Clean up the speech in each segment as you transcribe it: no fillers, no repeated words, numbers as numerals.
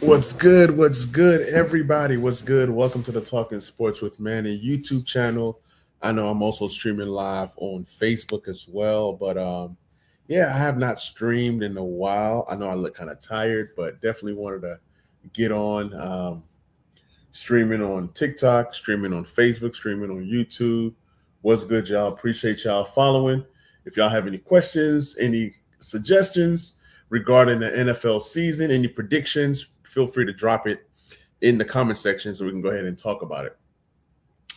What's good? What's good, everybody? What's good? Welcome to the Talking Sports with Manny YouTube channel. I know I'm also streaming live on Facebook as well, but yeah, I have not streamed in a while. I know I look kind of tired, but definitely wanted to get on streaming on TikTok, streaming on Facebook, streaming on YouTube. What's good, y'all? Appreciate y'all following. If y'all have any questions, any suggestions regarding the NFL season, any predictions, feel free to drop it in the comment section so we can go ahead and talk about it.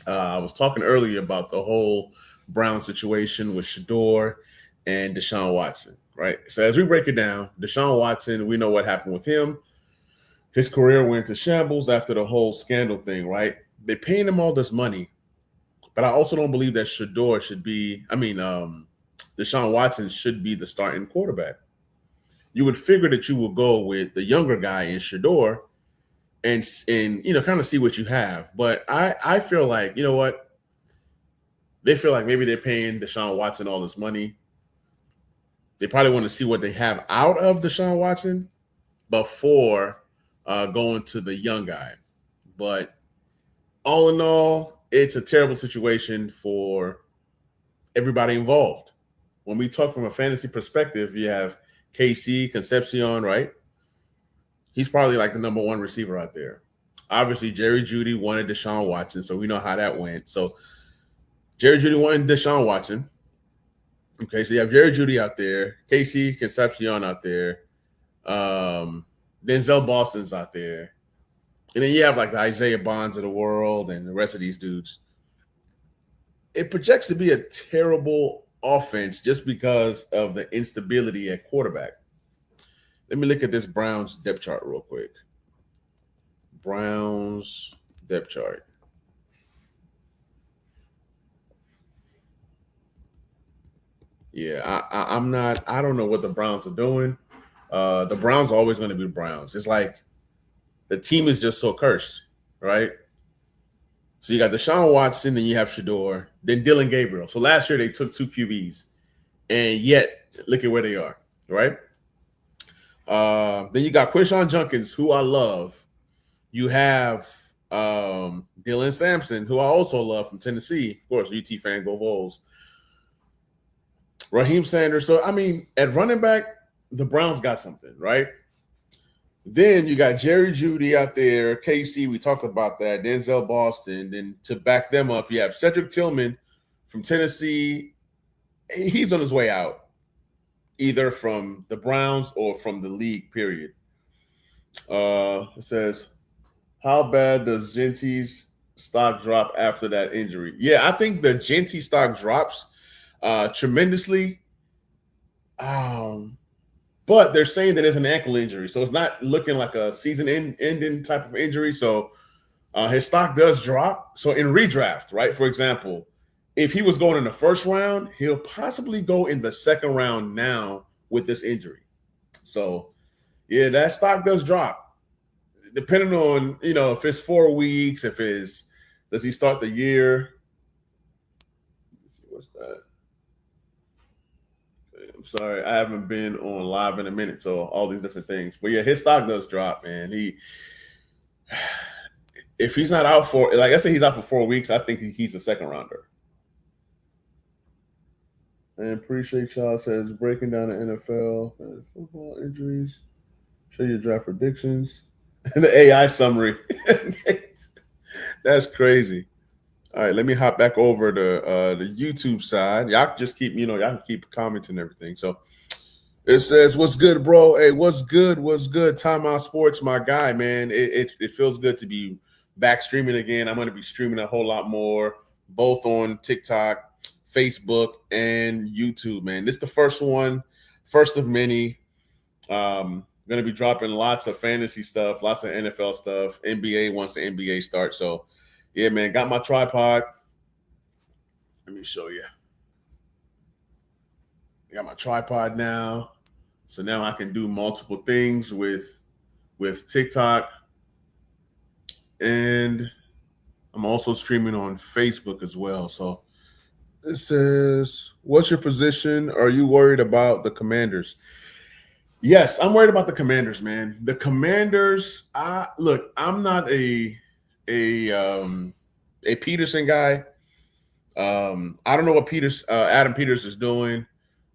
I was talking earlier about the whole Brown situation with Shador and Deshaun Watson, right? So as we break it down, Deshaun Watson, we know what happened with him. His career went to shambles after the whole scandal thing, right? They paying him all this money, but I also don't believe that Shador should be. Deshaun Watson should be the starting quarterback. You would figure that you will go with the younger guy in Shador and kind of see what you have. But I feel like what they feel like maybe they're paying Deshaun Watson all this money. They probably want to see what they have out of Deshaun Watson before going to the young guy. But all in all, it's a terrible situation for everybody involved. When we talk from a fantasy perspective, you have KC Concepcion, right? He's probably like the number one receiver out there. Obviously, Jerry Jeudy wanted Deshaun Watson, so we know how that went. So Jerry Jeudy wanted Deshaun Watson. Okay, so you have Jerry Jeudy out there, KC Concepcion out there, Denzel Boston's out there, and then you have like the Isaiah Bonds of the world and the rest of these dudes. It projects to be a terrible offense just because of the instability at quarterback. Let me look at this Browns depth chart real quick. Browns depth chart. Yeah, I'm not. I don't know what the Browns are doing. The Browns are always going to be the Browns. It's like the team is just so cursed, right? So you got Deshaun Watson, then you have Shador, then Dylan Gabriel. So last year they took two QBs, and yet look at where they are, right? Then you got Quinshon Junkins, who I love. You have Dylan Sampson, who I also love from Tennessee. Of course, UT fan, go Vols. Raheem Sanders. So, I mean, at running back, the Browns got something, right? Then you got Jerry Jeudy out there, KC, we talked about that, Denzel Boston. Then to back them up, you have Cedric Tillman from Tennessee. He's on his way out, either from the Browns or from the league, period. It says, how bad does Genty's stock drop after that injury? Yeah, I think the Genty stock drops tremendously. But they're saying that it's an ankle injury, so it's not looking like a season-ending type of injury. So his stock does drop. So in redraft, right? For example, if he was going in the first round, he'll possibly go in the second round now with this injury. So yeah, that stock does drop. Depending on, if it's 4 weeks, does he start the year? Let's see, what's that? I'm sorry, I haven't been on live in a minute, so all these different things. But yeah, his stock does drop, man. If he's not out for, like I said, he's out for 4 weeks, I think he's a second rounder. And appreciate y'all says breaking down the NFL football injuries. Show your draft predictions. And the AI summary. That's crazy. All right, let me hop back over to the YouTube side. Y'all just keep, y'all can keep commenting and everything. So it says, "What's good, bro? Hey, what's good? What's good? Timeout Sports, my guy, man. It feels good to be back streaming again. I'm going to be streaming a whole lot more, both on TikTok, Facebook, and YouTube. Man, this is the first one, first of many. Going to be dropping lots of fantasy stuff, lots of NFL stuff. NBA once the NBA starts. So, yeah, man, got my tripod. Let me show you. I got my tripod now. So now I can do multiple things with TikTok. And I'm also streaming on Facebook as well. So it says, what's your position? Are you worried about the Commanders? Yes, I'm worried about the Commanders, man. The Commanders. I'm not a a Peterson guy. I don't know what Adam Peters is doing.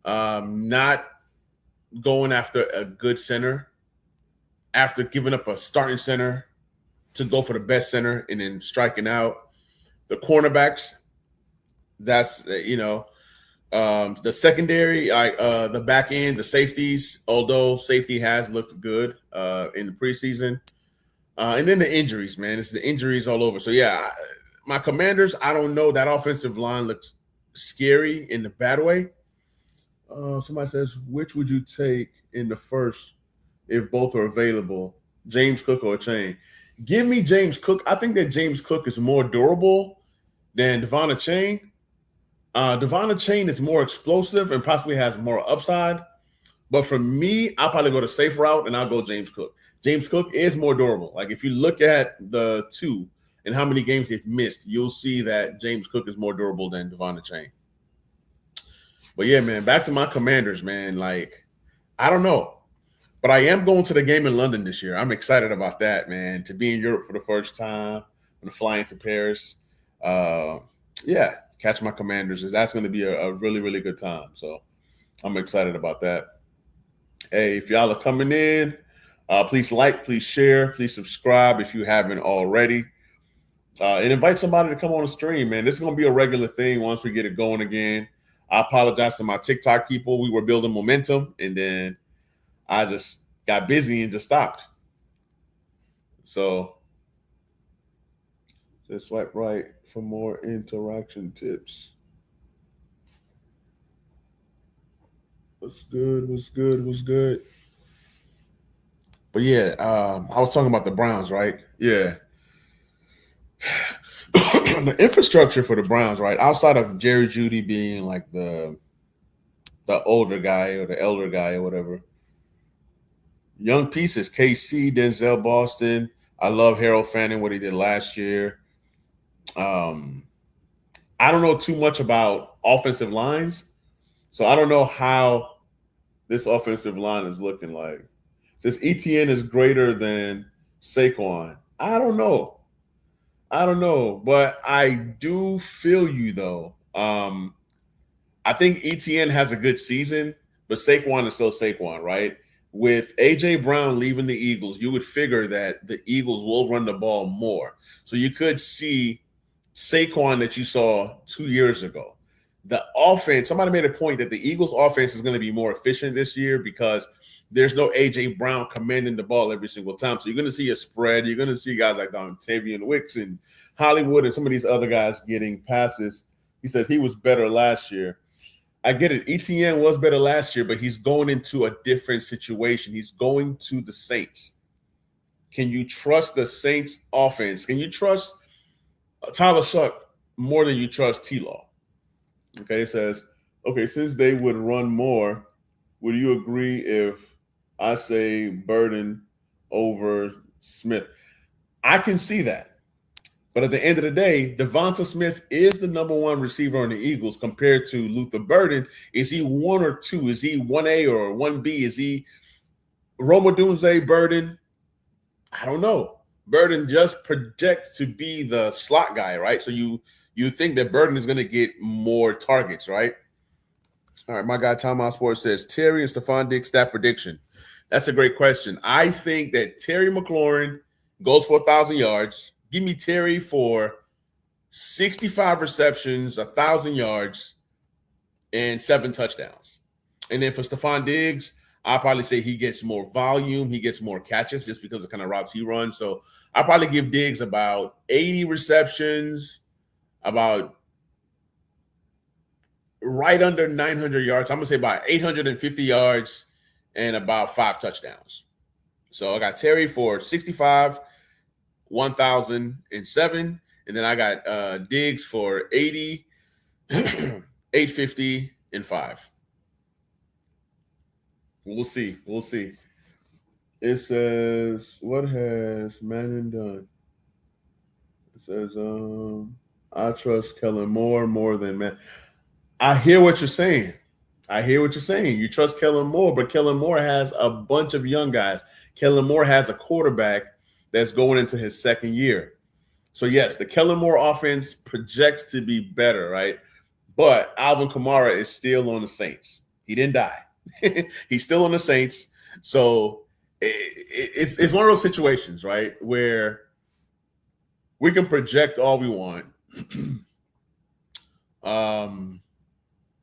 Not going after a good center after giving up a starting center to go for the best center and then striking out. The cornerbacks. That's the secondary, the back end, the safeties. Although safety has looked good in the preseason, and then the injuries, man. It's the injuries all over. So yeah, my Commanders. I don't know. That offensive line looks scary in the bad way. Somebody says, which would you take in the first if both are available? James Cook or Chain? Give me James Cook. I think that James Cook is more durable than Devon Chain. Devon Chain is more explosive and possibly has more upside. But for me, I'll probably go the safe route and I'll go James Cook. James Cook is more durable. Like if you look at the two and how many games they've missed, you'll see that James Cook is more durable than Devon Chain. But yeah, man, back to my Commanders, man. Like, I don't know. But I am going to the game in London this year. I'm excited about that, man. To be in Europe for the first time, I'm going to fly into Paris. Uh, yeah, catch my Commanders. That's going to be a really, really good time. So I'm excited about that. Hey, if y'all are coming in, please like, please share, please subscribe if you haven't already. And invite somebody to come on the stream, man. This is going to be a regular thing once we get it going again. I apologize to my TikTok people. We were building momentum, and then I just got busy and just stopped. So just swipe right for more interaction tips. What's good? What's good? What's good? But yeah, I was talking about the Browns, right? Yeah. The infrastructure for the Browns, right? Outside of Jerry Judy being like the older guy or the elder guy or whatever. Young pieces, KC, Denzel Boston. I love Harold Fanning, what he did last year. Um, I don't know too much about offensive lines, so I don't know how this offensive line is looking like. Since ETN is greater than Saquon, I don't know. I don't know, but I do feel you though. I think ETN has a good season, but Saquon is still Saquon, right? With AJ Brown leaving the Eagles, you would figure that the Eagles will run the ball more. So you could see Saquon that you saw 2 years ago. The offense, somebody made a point that the Eagles offense is going to be more efficient this year because there's no AJ Brown commanding the ball every single time. So you're going to see a spread. You're going to see guys like Dontavian Wicks and Hollywood and some of these other guys getting passes. He said he was better last year. I get it. ETN was better last year, but he's going into a different situation. He's going to the Saints. Can you trust the Saints offense? Can you trust Tyler Shuck more than you trust T-Law? Okay, it says, okay, since they would run more, would you agree if I say Burden over Smith? I can see that. But at the end of the day, Devonta Smith is the number one receiver on the Eagles compared to Luther Burden. Is he one or two? Is he 1A or 1B? Is he Rome Odunze Burden? I don't know. Burden just projects to be the slot guy, right? So you think that Burden is going to get more targets, right? All right, my guy Tom Osborne says Terry and Stephon Diggs stat prediction. That's a great question. I think that Terry McLaurin goes for 1,000 yards. Give me Terry for 65 receptions, 1,000 yards, and 7 touchdowns. And then for Stephon Diggs, I'll probably say he gets more volume. He gets more catches just because of the kind of routes he runs. So I'll probably give Diggs about 80 receptions, about right under 900 yards. I'm going to say about 850 yards and about 5 touchdowns. So I got Terry for 65, 1,007. And then I got Diggs for 80, 850, and 5. We'll see. We'll see. It says, what has Manning done? It says, I trust Kellen more than man. I hear what you're saying. I hear what you're saying. You trust Kellen Moore, but Kellen Moore has a bunch of young guys. Kellen Moore has a quarterback that's going into his second year. So, yes, the Kellen Moore offense projects to be better, right? But Alvin Kamara is still on the Saints. He didn't die. He's still on the Saints. So it's one of those situations, right, where we can project all we want.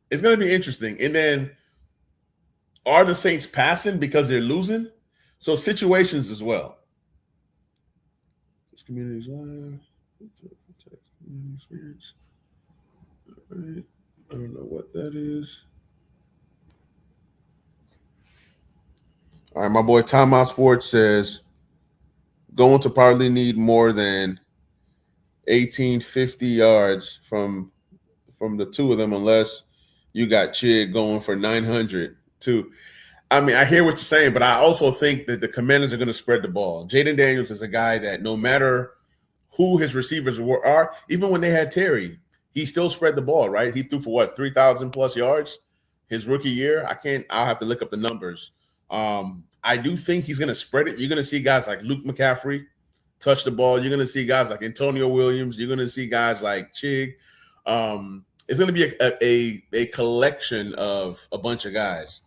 It's going to be interesting. And then, are the Saints passing because they're losing? So situations as well. This community's live. Protect community experience. All right. I don't know what that is. All right, my boy Timeout Sports says going to probably need more than 1850 yards from the two of them, unless you got Chig going for 900 too. I mean, I hear what you're saying, but I also think that the Commanders are going to spread the ball. Jaden Daniels is a guy that no matter who his receivers are, even when they had Terry, he still spread the ball, right? He threw for what, 3,000 plus yards his rookie year? I'll have to look up the numbers. I do think he's going to spread it. You're going to see guys like Luke McCaffrey touch the ball. You're going to see guys like Antonio Williams. You're going to see guys like Chig. It's going to be a collection of a bunch of guys.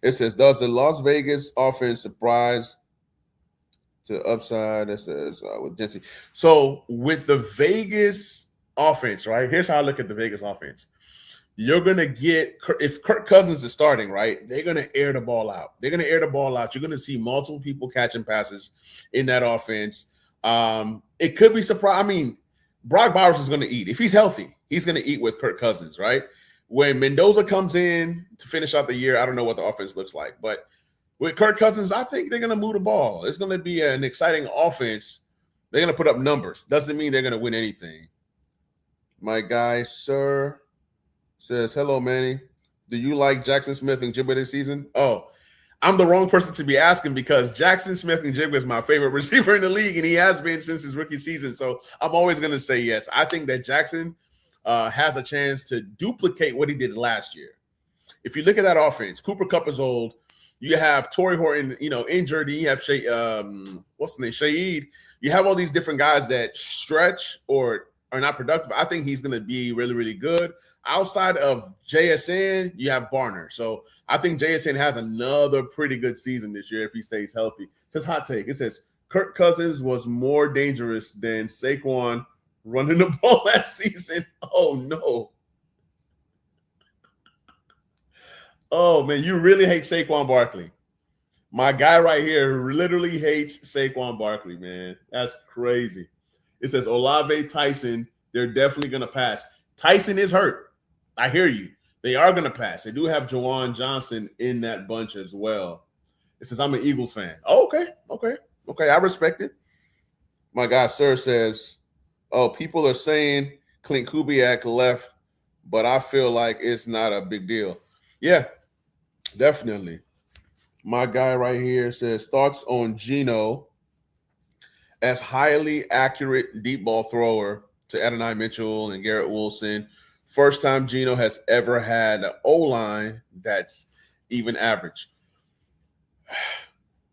It says, does the Las Vegas offense surprise to upside? It says with Jency. So with the Vegas offense, right? Here's how I look at the Vegas offense. You're going to get, if Kirk Cousins is starting, right, they're going to air the ball out. They're going to air the ball out. You're going to see multiple people catching passes in that offense. It could be surprise. I mean, Brock Bowers is going to eat. If he's healthy, he's going to eat with Kirk Cousins, right? When Mendoza comes in to finish out the year, I don't know what the offense looks like. But with Kirk Cousins, I think they're going to move the ball. It's going to be an exciting offense. They're going to put up numbers. Doesn't mean they're going to win anything. My guy, sir, says, hello, Manny. Do you like Jackson Smith and Jigba this season? Oh, I'm the wrong person to be asking because Jackson Smith and Jigba is my favorite receiver in the league, and he has been since his rookie season. So I'm always going to say yes. I think that Jackson has a chance to duplicate what he did last year. If you look at that offense, Cooper Kupp is old. You have Torrey Horton, injured. You have what's the name? Shaheed. You have all these different guys that stretch or are not productive. I think he's going to be really, really good. Outside of JSN, you have Barner. So I think JSN has another pretty good season this year if he stays healthy. It says hot take. It says Kirk Cousins was more dangerous than Saquon running the ball last season. Oh, no. Oh, man, you really hate Saquon Barkley. My guy right here literally hates Saquon Barkley, man. That's crazy. It says Olave, Tyson, they're definitely going to pass. Tyson is hurt. I hear you. They are going to pass. They do have Jawan Johnson in that bunch as well. It says, I'm an Eagles fan. Oh, okay. I respect it. My guy, sir, says, oh, people are saying Clint Kubiak left, but I feel like it's not a big deal. Yeah, definitely. My guy right here says, thoughts on Geno as highly accurate deep ball thrower to Adonai Mitchell and Garrett Wilson. First time Geno has ever had an O-line that's even average.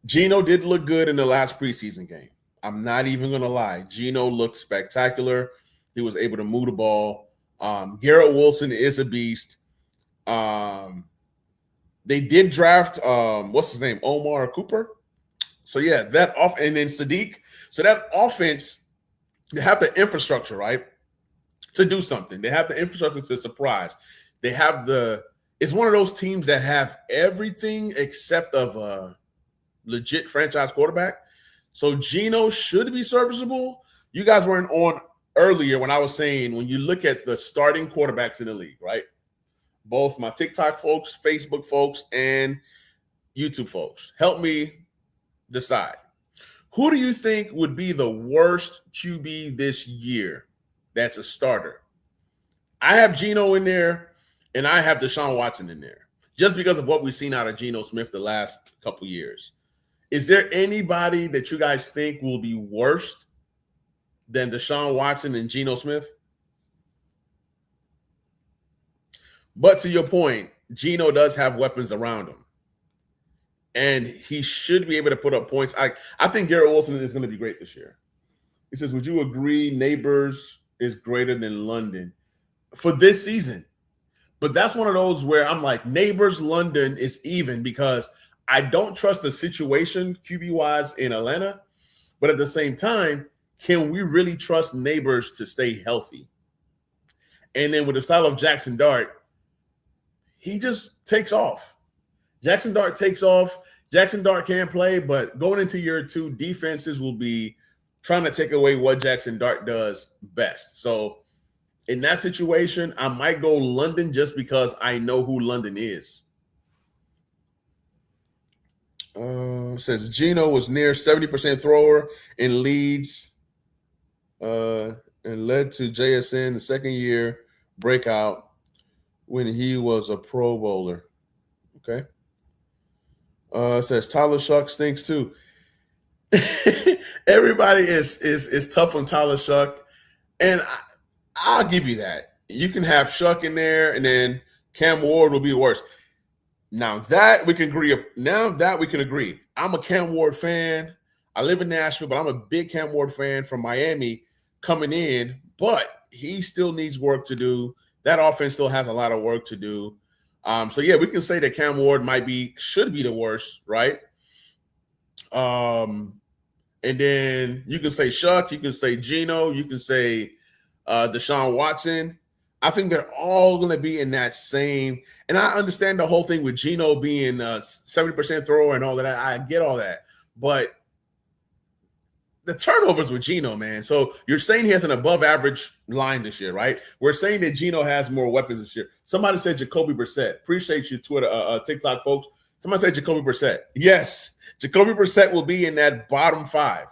Geno did look good in the last preseason game. I'm not even going to lie. Geno looked spectacular. He was able to move the ball. Garrett Wilson is a beast. They did draft, what's his name, Omar Cooper. So, yeah, and then Sadiq. So that offense, they have the infrastructure, right, to do something. They have the infrastructure to surprise. They have it's one of those teams that have everything except of a legit franchise quarterback. So Geno should be serviceable. You guys weren't on earlier when I was saying when you look at the starting quarterbacks in the league, right? Both my TikTok folks, Facebook folks, and YouTube folks. Help me decide. Who do you think would be the worst QB this year that's a starter? I have Geno in there, and I have Deshaun Watson in there, just because of what we've seen out of Geno Smith the last couple years. Is there anybody that you guys think will be worse than Deshaun Watson and Geno Smith? But to your point, Geno does have weapons around him. And he should be able to put up points. I think Garrett Wilson is going to be great this year. He says, would you agree Neighbors is greater than London for this season? But that's one of those where I'm like, Neighbors, London is even because I don't trust the situation QB-wise in Atlanta. But at the same time, can we really trust Neighbors to stay healthy? And then with the style of Jackson Dart, he just takes off. Jackson Dart takes off. Jackson Dart can play, but going into year 2, defenses will be trying to take away what Jackson Dart does best. So in that situation, I might go London just because I know who London is. Says Geno was near 70% thrower in leads and led to JSN the second year breakout when he was a Pro Bowler. Okay. Says Tyler Shuck stinks too. Everybody is tough on Tyler Shuck, and I'll give you that. You can have Shuck in there, and then Cam Ward will be worse. Now that we can agree. I'm a Cam Ward fan. I live in Nashville, but I'm a big Cam Ward fan from Miami coming in, but he still needs work to do. That offense still has a lot of work to do. So yeah, we can say that Cam Ward should be the worst, right? And then you can say Shuck, you can say Geno, you can say Deshaun Watson. I think they're all going to be in that same. And I understand the whole thing with Geno being 70% thrower and all that. I get all that, but the turnovers with Geno, man. So you're saying he has an above average line this year, right? We're saying that Geno has more weapons this year. Somebody said Jacoby Brissett. Appreciate you, Twitter, TikTok folks. Somebody said Jacoby Brissett. Yes, Jacoby Brissett will be in that bottom 5.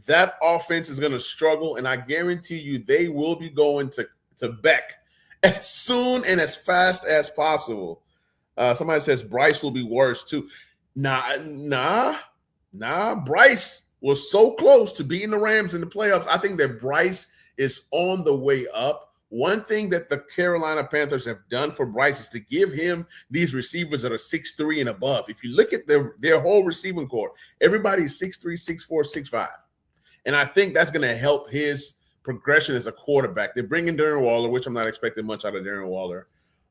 That offense is going to struggle, and I guarantee you they will be going to Beck as soon and as fast as possible. Somebody says Bryce will be worse too. Nah. Bryce was so close to beating the Rams in the playoffs. I think that Bryce is on the way up. One thing that the Carolina Panthers have done for Bryce is to give him these receivers that are 6'3" and above. If you look at their whole receiving corps, everybody's 6'3", 6'4", 6'5". And I think that's going to help his progression as a quarterback. They're bringing Darren Waller, which I'm not expecting much out of Darren Waller.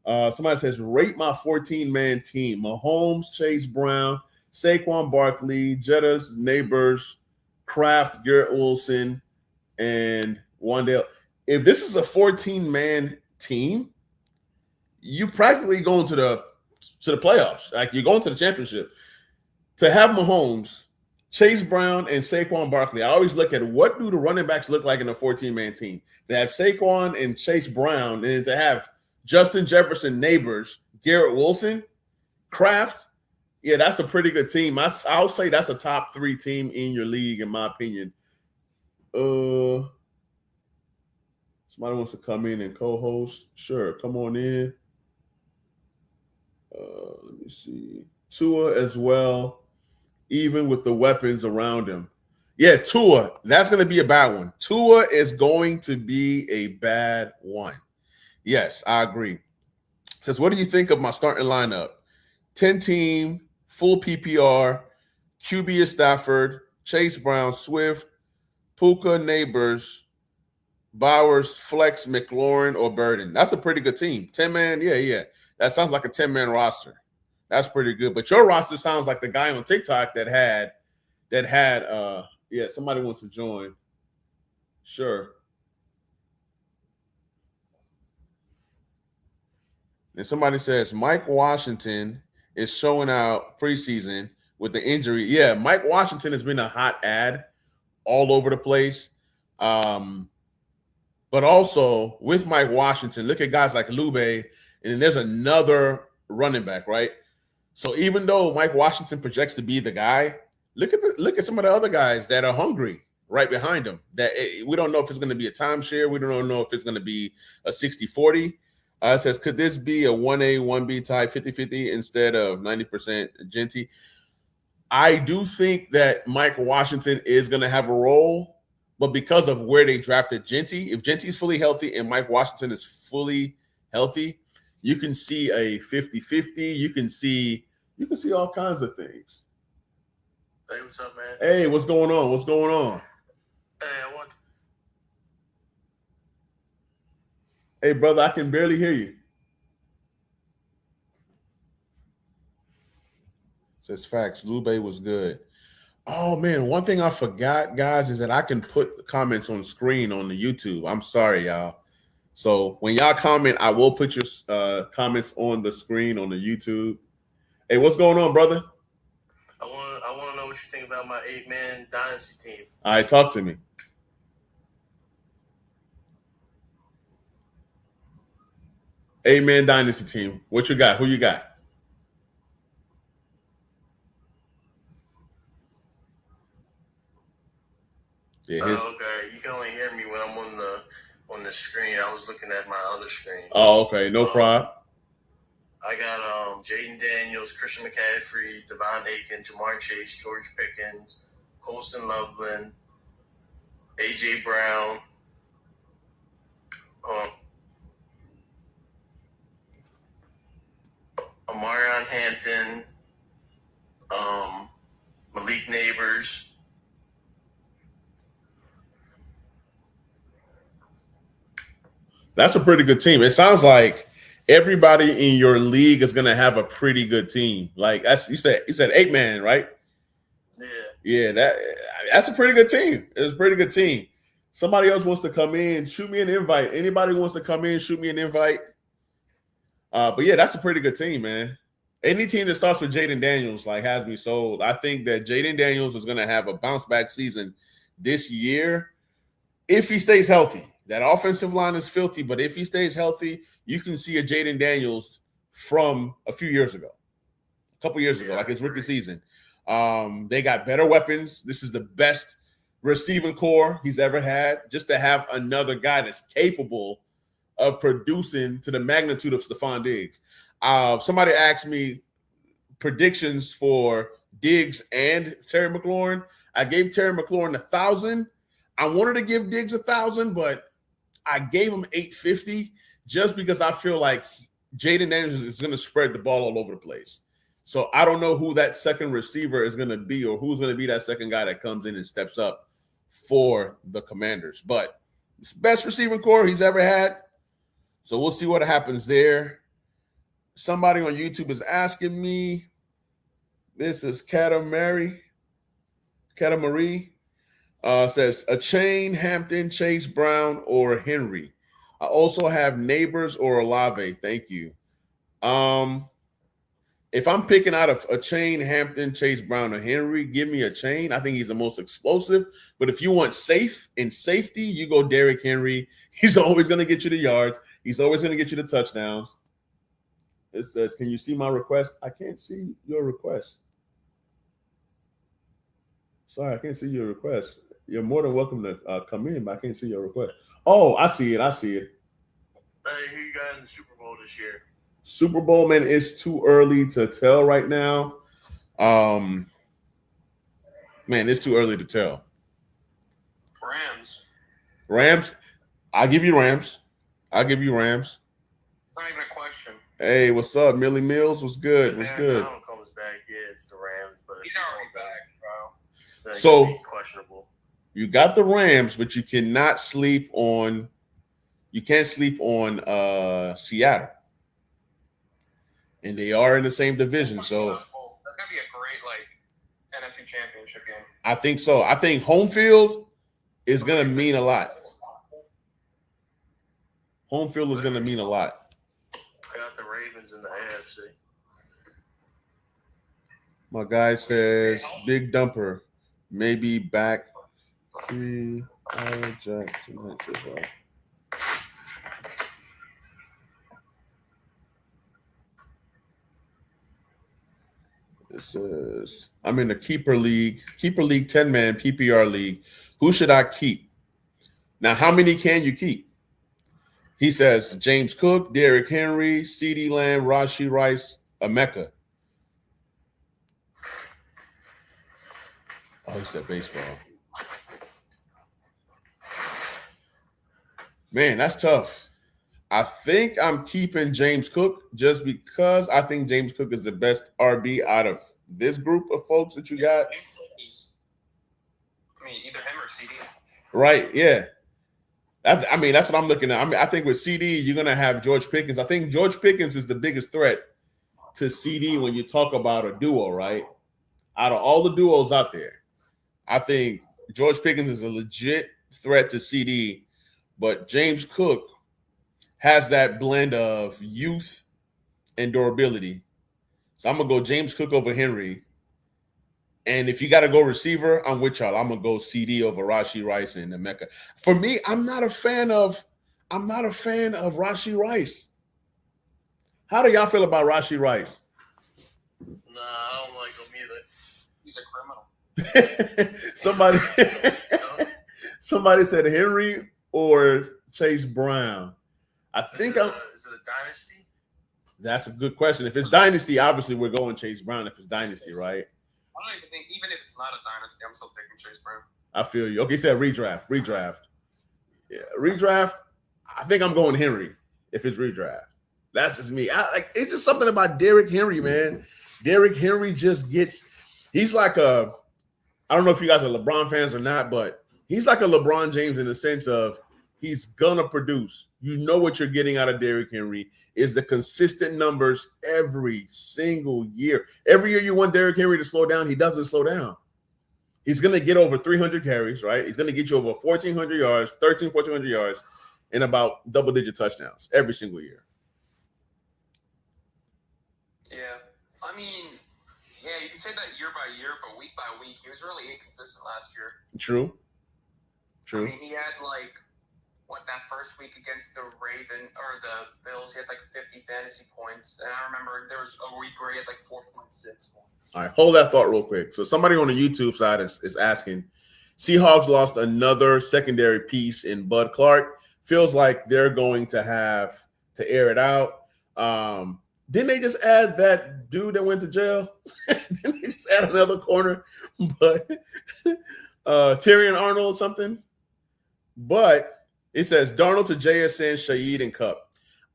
Somebody says, rate my 14-man team. Mahomes, Chase Brown, Saquon Barkley, Jettas, Neighbors, Kraft, Garrett Wilson, and Wandale. If this is a 14-man team, you practically going to the playoffs. Like you're going to the championship. To have Mahomes, Chase Brown, and Saquon Barkley, I always look at what do the running backs look like in a 14-man team. To have Saquon and Chase Brown, and to have Justin Jefferson, Neighbors, Garrett Wilson, Kraft, yeah, that's a pretty good team. I'll say that's a top 3 team in your league, in my opinion. Somebody wants to come in and co-host. Sure, come on in. Let me see. Tua as well, even with the weapons around him. Yeah, Tua, that's going to be a bad one. Tua is going to be a bad one. Yes, I agree. Says, what do you think of my starting lineup? 10-team, full PPR, QB is Stafford, Chase Brown, Swift, Puka, Neighbors, Bowers, Flex, McLaurin, or Burden. That's a pretty good team. 10-man, yeah. That sounds like a 10-man roster. That's pretty good. But your roster sounds like the guy on TikTok that had somebody wants to join. Sure. And somebody says Mike Washington is showing out preseason with the injury. Yeah, Mike Washington has been a hot ad all over the place. But also with Mike Washington, look at guys like Lube, and there's another running back, right? So even though Mike Washington projects to be the guy, look at some of the other guys that are hungry right behind him. That we don't know if it's going to be a timeshare. We don't know if it's going to be a 60-40. It says, could this be a 1A, 1B type 50-50 instead of 90% Genty? I do think that Mike Washington is going to have a role, but because of where they drafted Genty, if Genty's fully healthy and Mike Washington is fully healthy, You can see a 50-50. You can see all kinds of things. Hey, what's up, man? Hey, what's going on? What's going on? Hey, I want. Hey, brother, I can barely hear you. Says facts. Lube was good. Oh man, one thing I forgot, guys, is that I can put the comments on screen on the YouTube. I'm sorry, y'all. So when y'all comment, I will put your comments on the screen on the YouTube. Hey, what's going on, brother? I want to know what you think about my 8-man dynasty team. All right, talk to me. 8-man dynasty team. What you got? Who you got? Yeah, okay. You can only hear me when I'm on the screen. I was looking at my other screen. Oh, okay. No problem. I got Jaden Daniels, Christian McCaffrey, Devon Aiken, Jamar Chase, George Pickens, Colston Loveland, A.J. Brown, Amarion Hampton, Malik Neighbors. That's a pretty good team. It sounds like everybody in your league is going to have a pretty good team. Like that's you said 8-man, right? Yeah. Yeah, that's a pretty good team. It's a pretty good team. Somebody else wants to come in, shoot me an invite. Anybody wants to come in, shoot me an invite. But yeah, that's a pretty good team, man. Any team that starts with Jaden Daniels has me sold. I think that Jaden Daniels is going to have a bounce back season this year if he stays healthy. That offensive line is filthy, but if he stays healthy, you can see a Jaden Daniels from a few years ago, a couple years ago, like his rookie season. They got better weapons. This is the best receiving core he's ever had. Just to have another guy that's capable of producing to the magnitude of Stephon Diggs. Somebody asked me predictions for Diggs and Terry McLaurin. I gave Terry McLaurin 1,000. I wanted to give Diggs 1,000, but I gave him 850 just because I feel like Jaden Daniels is going to spread the ball all over the place. So I don't know who that second receiver is going to be or who's going to be that second guy that comes in and steps up for the Commanders. But it's the best receiving core he's ever had. So we'll see what happens there. Somebody on YouTube is asking me, this is Katamari, says a Chain, Hampton, Chase Brown, or Henry. I also have Neighbors or Olave. Thank you. If I'm picking out a Chain, Hampton, Chase Brown, or Henry, give me a Chain. I think he's the most explosive. But if you want safety, you go Derrick Henry. He's always going to get you the yards. He's always going to get you the touchdowns. It says, can you see my request? I can't see your request. Sorry, I can't see your request. You're more than welcome to come in, but I can't see your request. Oh, I see it. Hey, who you got in the Super Bowl this year? Super Bowl, man, it's too early to tell right now. Man, it's too early to tell. Rams? I'll give you Rams. It's not even a question. Hey, what's up? Millie Mills? What's good? What's good? Brown comes back. Yeah, it's the Rams, but he's already back, bro. So questionable. You got the Rams, but you cannot sleep on. You can't sleep on Seattle, and they are in the same division. So that's gonna be a great NFC Championship game. I think so. I think home field is gonna mean a lot. Home field is gonna mean a lot. I got the Ravens in the AFC. My guy says Big Dumper may be back. 3 hour jack tonight. It says I'm in the keeper league 10-man PPR league. Who should I keep? Now, how many can you keep? He says James Cook, Derrick Henry, CeeDee Lamb, Rashee Rice, Emeka. Oh, he said baseball. Man, that's tough. I think I'm keeping James Cook just because I think James Cook is the best RB out of this group of folks that you got. James Cook is, I mean, either him or CD. Right, yeah. I mean, that's what I'm looking at. I mean, I think with CD, you're going to have George Pickens. I think George Pickens is the biggest threat to CD when you talk about a duo, right? Out of all the duos out there, I think George Pickens is a legit threat to CD, but James Cook has that blend of youth and durability. So I'm going to go James Cook over Henry. And if you got to go receiver, I'm with y'all. I'm going to go CD over Rashee Rice and Emeka. For me, I'm not a fan of Rashee Rice. How do y'all feel about Rashee Rice? Nah, I don't like him either. He's a criminal. somebody said Henry or Chase Brown. I think is it a dynasty? That's a good question. If it's dynasty, obviously we're going Chase Brown. If it's dynasty, right? I don't even think, even if it's not a dynasty, I'm still taking Chase Brown. I feel you. Okay, you said redraft. Yeah, redraft. I think I'm going Henry if it's redraft. That's just me. It's just something about Derrick Henry, man. Derrick Henry just gets. He's like I don't know if you guys are LeBron fans or not, but he's like a LeBron James in the sense of he's gonna produce. You know what you're getting out of Derrick Henry is the consistent numbers every single year. Every year you want Derrick Henry to slow down, he doesn't slow down. He's going to get over 300 carries, right? He's going to get you over 1,400 yards, 1,400 yards, and about double-digit touchdowns every single year. Yeah. I mean, yeah, you can say that year by year, but week by week, he was really inconsistent last year. True. I mean, he had that first week against the Bills, he had 50 fantasy points. And I remember there was a week where he had 4.6 points. All right, hold that thought real quick. So somebody on the YouTube side is asking, Seahawks lost another secondary piece in Bud Clark. Feels like they're going to have to air it out. Didn't they just add that dude that went to jail? Didn't they just add another corner? But Tyrion Arnold or something? But it says Darnold to JSN, Shaheed, and Cup.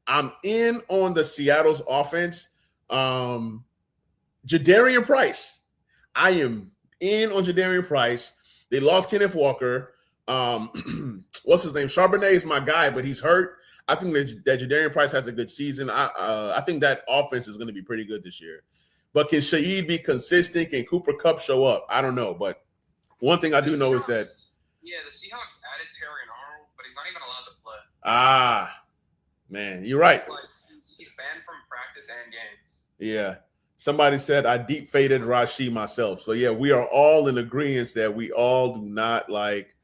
I'm in on the Seattle's offense. Jadarian Price. I am in on Jadarian Price. They lost Kenneth Walker. What's his name? Charbonnet is my guy, but he's hurt. I think that Jadarian Price has a good season. I think that offense is going to be pretty good this year. But can Shaheed be consistent? Can Cooper Kupp show up? I don't know. But one thing I do know is that the Seahawks added Tyrion Arnold, but he's not even allowed to play. Man, you're right. He's banned from practice and games. Yeah. Somebody said I deep faded Rashee myself. So yeah, we are all in agreement that we all do not like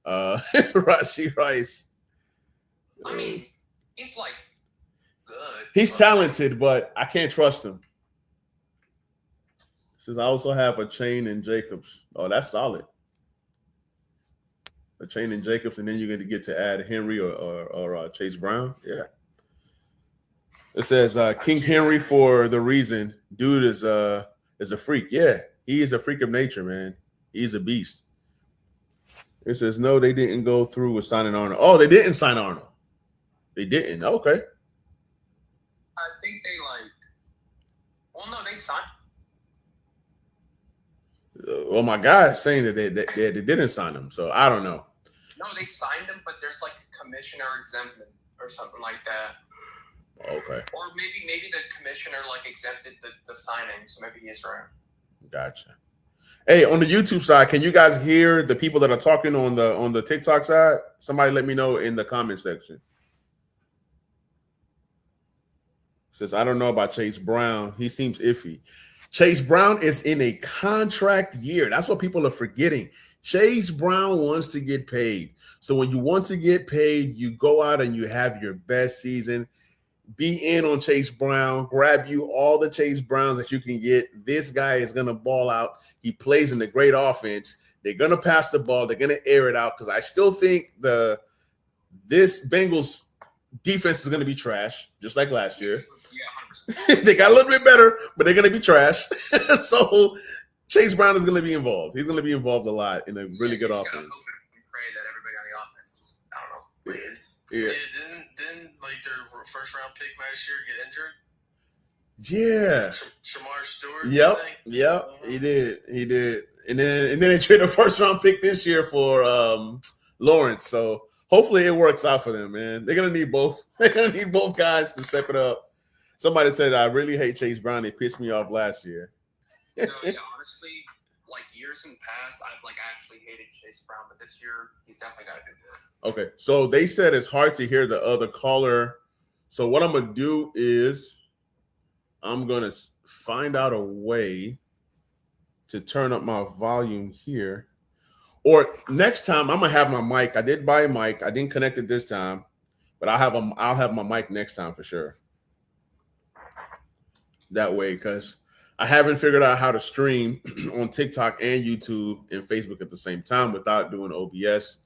Rashee Rice. I mean, he's good. He's talented, but I can't trust him. Says I also have a Chain and Jacobs. Oh, that's solid. A Chain and Jacobs, and then you're going to get to add Henry or Chase Brown. Yeah. It says King Henry for the reason. Dude is a freak. Yeah, he is a freak of nature, man. He's a beast. It says no, they didn't go through with signing Arnold. Oh, they didn't sign Arnold. They didn't. Okay. I think they they signed. Well, my guy is saying that they didn't sign him, so I don't know. No, they signed him, but there's a commissioner exemption or something like that. Okay. Or maybe the commissioner exempted the signing, so maybe he's right. Gotcha. Hey, on the YouTube side, can you guys hear the people that are talking on the TikTok side? Somebody let me know in the comment section. Says I don't know about Chase Brown. He seems iffy. Chase Brown is in a contract year. That's what people are forgetting. Chase Brown wants to get paid. So when you want to get paid, you go out and you have your best season. Be in on Chase Brown. Grab you all the Chase Browns that you can get. This guy is going to ball out. He plays in a great offense. They're going to pass the ball. They're going to air it out because I still think this Bengals defense is going to be trash, just like last year. Yeah, 100%. They got a little bit better, but they're going to be trash. So Chase Brown is going to be involved. He's going to be involved a lot in a really good offense. Hope and pray that everybody on the offense, I don't know, plays. Yeah. Didn't like their first round pick last year get injured? Yeah. Shamar Stewart. Yep. I think. Yep. He did. And then they traded a first round pick this year for Lawrence. So hopefully it works out for them, man. They're gonna need both. They're gonna need both guys to step it up. Somebody said I really hate Chase Brown. He pissed me off last year. No, yeah, honestly, like years in the past, I've like actually hated Chase Brown, but this year he's definitely got to do good. Okay, so they said it's hard to hear the other caller. So what I'm gonna do is I'm gonna find out a way to turn up my volume here. Or next time I'm gonna have my mic. I did buy a mic. I didn't connect it this time, but I'll have my mic next time for sure. That way, because I haven't figured out how to stream on TikTok and YouTube and Facebook at the same time without doing OBS.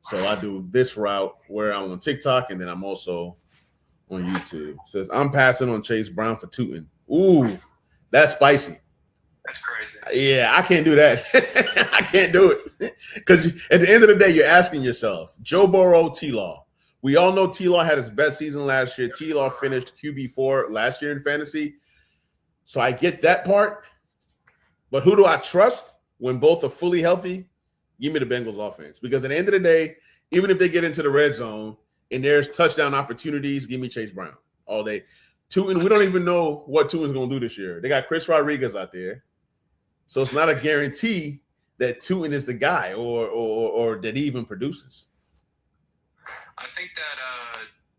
So I do this route where I'm on TikTok and then I'm also on YouTube. It says I'm passing on Chase Brown for Tootin. Ooh, that's spicy. That's crazy. Yeah, I can't do that. I can't do it. Because at the end of the day, you're asking yourself, Joe Burrow, T-Law. We all know T-Law had his best season last year. T-Law finished QB4 last year in fantasy. So I get that part. But who do I trust when both are fully healthy? Give me the Bengals offense. Because at the end of the day, even if they get into the red zone and there's touchdown opportunities, give me Chase Brown all day. Tootin, we don't even know what Tootin's going to do this year. They got Chris Rodriguez out there. So it's not a guarantee that Tootin is the guy or that he even produces. I think that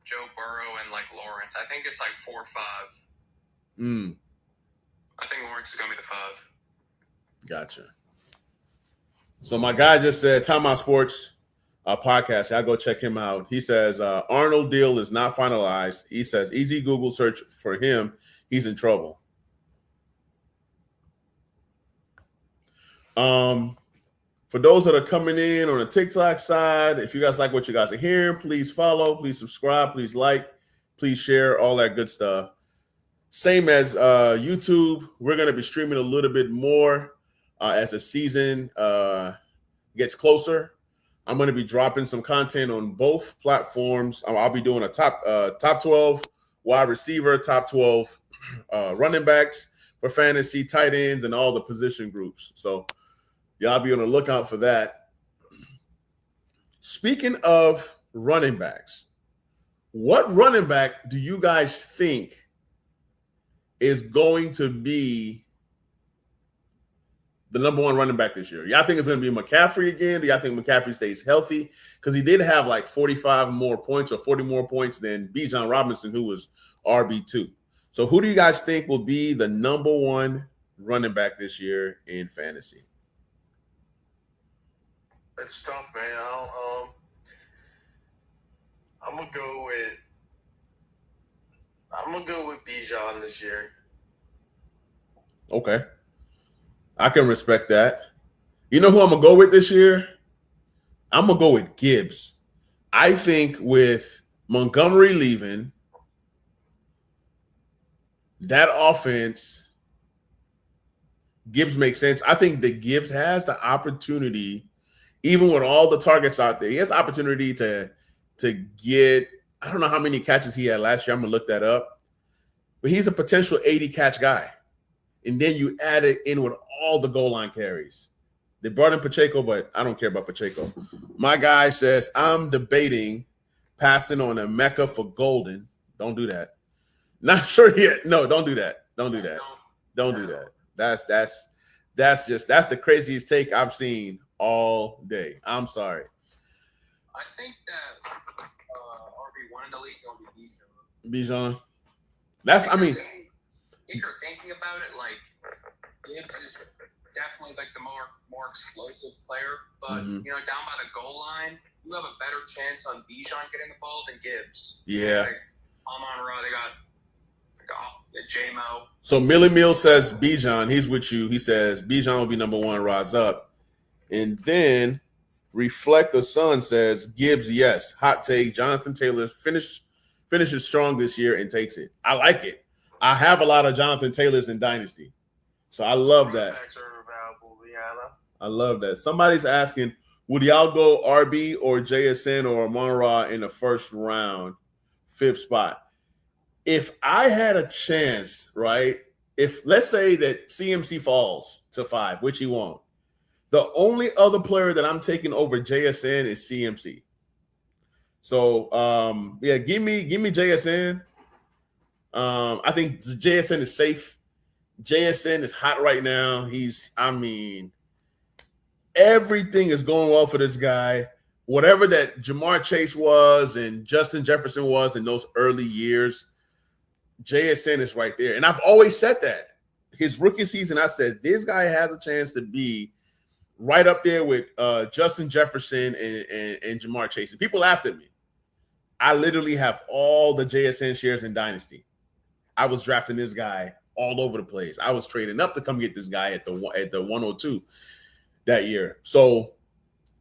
Joe Burrow and like Lawrence, I think it's like 4 or 5. I think Lawrence is going to be the 5. Gotcha. So my guy just said, Time Out Sports podcast. I'll go check him out. He says, Arnold deal is not finalized. He says, easy Google search for him. He's in trouble. For those that are coming in on the TikTok side, if you guys like what you guys are hearing, please follow, please subscribe, please like, please share, all that good stuff. Same as YouTube, we're going to be streaming a little bit more as the season gets closer. I'm going to be dropping some content on both platforms. I'll be doing a top 12 wide receiver, top 12 running backs for fantasy, tight ends, and all the position groups. So y'all be on the lookout for that. Speaking of running backs, what running back do you guys think is going to be the number one running back this year? Y'all think it's going to be McCaffrey again? Do y'all think McCaffrey stays healthy? Because he did have like 45 more points or 40 more points than Bijan Robinson, who was RB2. So who do you guys think will be the number one running back this year in fantasy? It's tough, man. I'm gonna go with Bijan this year. Okay. I can respect that. You know who I'm going to go with this year? I'm going to go with Gibbs. I think with Montgomery leaving, that offense, Gibbs makes sense. I think that Gibbs has the opportunity, even with all the targets out there, he has the opportunity to get, I don't know how many catches he had last year. I'm going to look that up. But he's a potential 80-catch guy. And then you add it in with all the goal line carries. They brought in Pacheco, but I don't care about Pacheco. My guy says, I'm debating passing on a Mecca for Golden. Don't do that. Not sure yet. No, don't do that. Don't do that. Don't do that. That's the craziest take I've seen all day. I'm sorry. I think that RB1 in the league going to be Bijan. That's, I mean, if you're thinking about it, like Gibbs is definitely like the more explosive player, but you know, down by the goal line, you have a better chance on Bijan getting the ball than Gibbs. Yeah. Like, Amon-Ra, they got J-Mo. So Millie Mill says Bijan. He's with you. He says Bijan will be number one. Rise up, and then Reflect the Sun says Gibbs. Yes, hot take. Jonathan Taylor finishes strong this year and takes it. I like it. I have a lot of Jonathan Taylors in Dynasty. So I love that. I love that. Somebody's asking, Would y'all go RB or JSN or Amon-Ra in the first round, 5th spot? If I had a chance, right? If let's say that CMC falls to 5, which he won't, the only other player that I'm taking over JSN is CMC. So yeah, give me JSN. I think JSN is safe. JSN is hot right now. Everything is going well for this guy. Whatever that Jamar Chase was and Justin Jefferson was in those early years, JSN is right there. And I've always said that. His rookie season, I said, this guy has a chance to be right up there with Justin Jefferson and Jamar Chase. And people laughed at me. I literally have all the JSN shares in Dynasty. I was drafting this guy all over the place. I was trading up to come get this guy at the 102 that year. So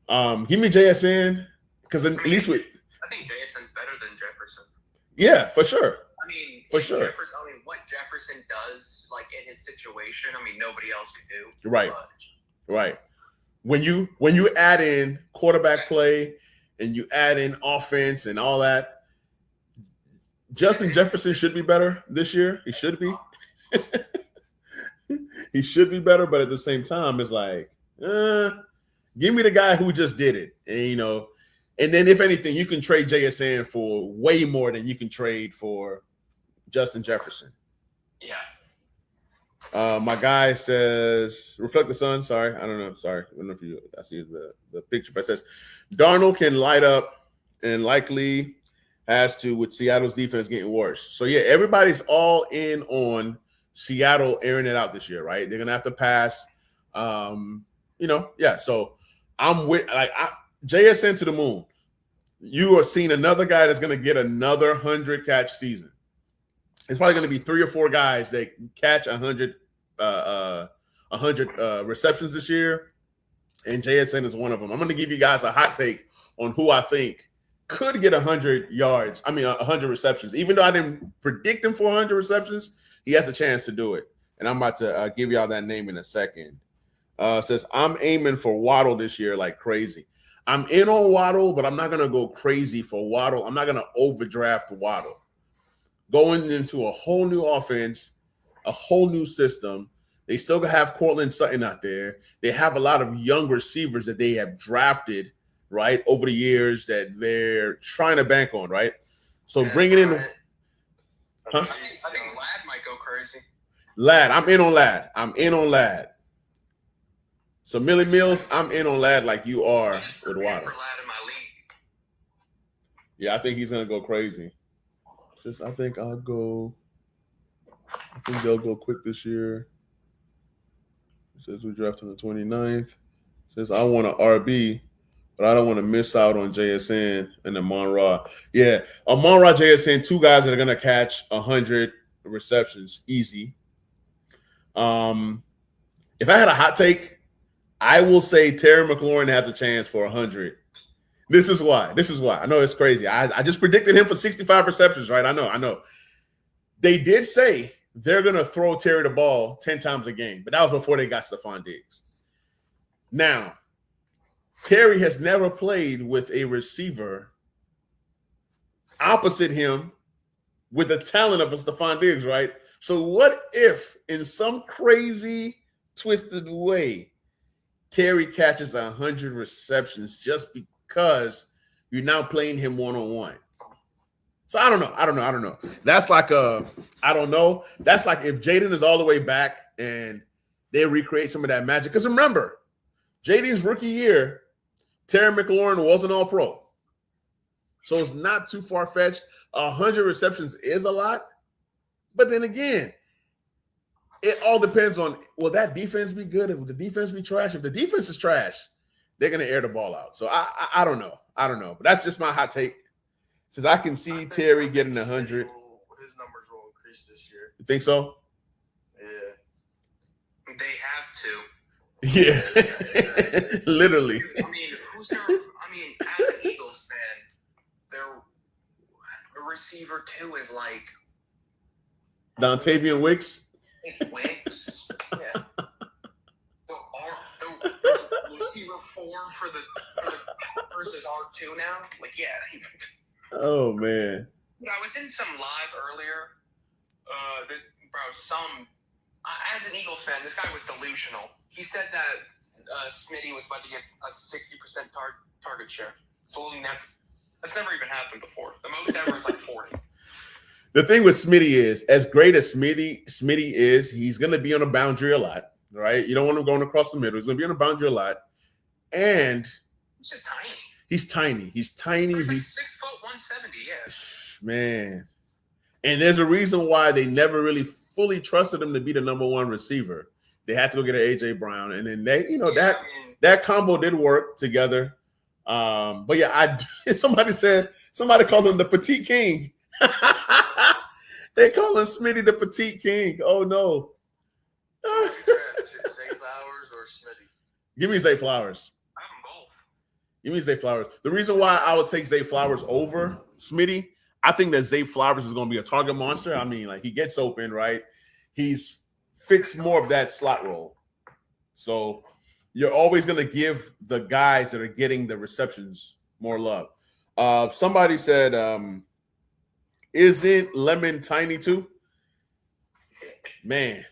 give me JSN because at least with I think JSN's better than Jefferson. Yeah, for sure. I mean, for sure. What Jefferson does, like in his situation, nobody else could do. Right, right. When you add in quarterback play and you add in offense and all that, Justin Jefferson should be better this year. He should be. He should be better, but at the same time, it's like, give me the guy who just did it. And, and then if anything, you can trade JSN for way more than you can trade for Justin Jefferson. Yeah. My guy says, reflect the sun. Sorry. I don't know. Sorry. I don't know if I see the picture, but it says Darnold can light up and likely has to with Seattle's defense getting worse. So yeah, everybody's all in on Seattle airing it out this year, right? They're going to have to pass, yeah. So I'm with JSN to the moon. You are seeing another guy that's going to get another 100 catch season. It's probably going to be 3 or 4 guys that catch 100 receptions this year, and JSN is one of them. I'm going to give you guys a hot take on who I think could get 100 yards. 100 receptions. Even though I didn't predict him for 100 receptions, he has a chance to do it. And I'm about to give y'all that name in a second. Says, I'm aiming for Waddle this year like crazy. I'm in on Waddle, but I'm not going to go crazy for Waddle. I'm not going to overdraft Waddle. Going into a whole new offense, a whole new system. They still have Cortland Sutton out there. They have a lot of young receivers that they have drafted, right, over the years that they're trying to bank on, right? So bringing in – I think Ladd might go crazy. Ladd. I'm in on Ladd. So Millie Mills, I'm in on Ladd like you are with Waddle. Yeah, I think he's going to go crazy. I think they'll go quick this year. It says we draft on the 29th. It says I want an RB, but I don't want to miss out on JSN and Amon-Ra. Yeah, Amon-Ra, JSN, 2 guys that are going to catch 100 receptions easy. If I had a hot take, I will say Terry McLaurin has a chance for 100. This is why. I know it's crazy. I just predicted him for 65 receptions, right? I know. They did say they're going to throw Terry the ball 10 times a game, but that was before they got Stephon Diggs. Now, Terry has never played with a receiver opposite him with the talent of a Stephon Diggs, right? So what if in some crazy, twisted way, Terry catches 100 receptions just because you're now playing him one-on-one? So I don't know. That's like I don't know. That's like if Jaden is all the way back and they recreate some of that magic. Because remember, Jaden's rookie year, Terry McLaurin wasn't all pro. So it's not too far-fetched. 100 receptions is a lot. But then again, it all depends on, will that defense be good? Will the defense be trash? If the defense is trash, they're going to air the ball out. So I don't know. But that's just my hot take. Since I can see Terry getting 100. His numbers will increase this year. You think so? Yeah. They have to. Yeah. Literally. As an Eagles fan, their receiver 2 is like Dontavian Wicks. Wicks. Yeah. The receiver 4 for the versus R2 now. Like, yeah. Oh man. I was in some live earlier. As an Eagles fan, this guy was delusional. He said that Smitty was about to get a 60% target share. That's never even happened before. The most ever is like 40. The thing with Smitty is, as great as Smitty is, he's going to be on a boundary a lot, right? You don't want him going across the middle. He's going to be on a boundary a lot. And he's just tiny. He's tiny. He's tiny. He's like 6 foot 170, yeah. Man. And there's a reason why they never really fully trusted him to be the number 1 receiver. They had to go get an AJ Brown. And then that combo did work together. But yeah, somebody called him the Petite King. They call him Smitty the Petite King. Oh no. Zay Flowers or Smitty? Give me Zay Flowers. I have them both. Give me Zay Flowers. The reason why I would take Zay Flowers over Smitty, I think that Zay Flowers is going to be a target monster. I mean, like, he gets open, right? He's fits more of that slot role. So you're always going to give the guys that are getting the receptions more love. Somebody said, isn't Lemon tiny too? Man.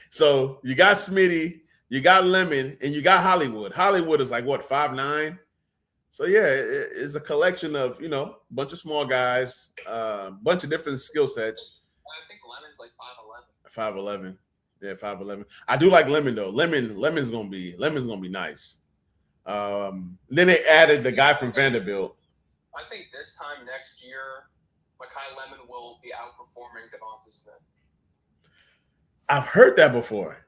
So you got Smitty, you got Lemon, and you got Hollywood. Hollywood is like, what, 5'9"? So, yeah, it's a collection of, a bunch of small guys, bunch of different skill sets. I think Lemon's like 5'11". 5'11". Yeah, 5'11". I do like Lemon, though. Lemon's gonna be nice. Then they added the guy from Vanderbilt. I think this time next year, Mekhi Lemon will be outperforming Devonta Smith. I've heard that before.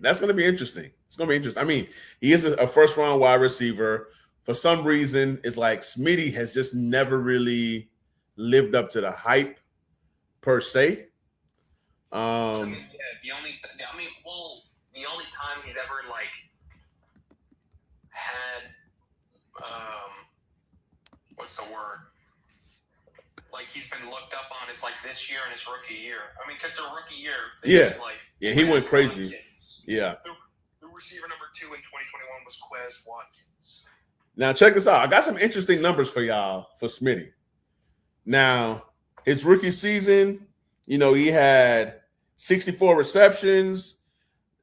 That's going to be interesting. It's going to be interesting. I mean, he is a first-round wide receiver. For some reason, it's like Smitty has just never really lived up to the hype per se. The only time he's ever had what's the word? Like, he's been looked up on. It's like this year and his rookie year. I mean, because their rookie year, he went crazy. Watkins. Yeah. The receiver number 2 in 2021 was Quez Watkins. Now, check this out. I got some interesting numbers for y'all for Smitty. Now, his rookie season, he had 64 receptions,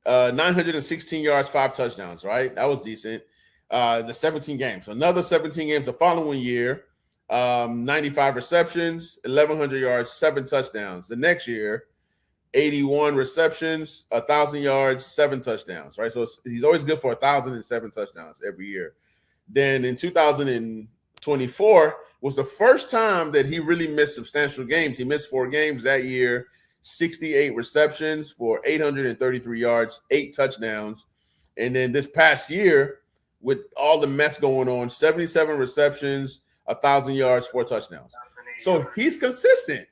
916 yards, 5 touchdowns, right? That was decent. The 17 games. Another 17 games the following year, 95 receptions, 1,100 yards, 7 touchdowns. The next year, 81 receptions, 1,000 yards, 7 touchdowns, right? So he's always good for 1,007 touchdowns every year. Then in 2024 was the first time that he really missed substantial games. He missed 4 games that year, 68 receptions for 833 yards, 8 touchdowns. And then this past year, with all the mess going on, 77 receptions, 1,000 yards, 4 touchdowns. So he's consistent.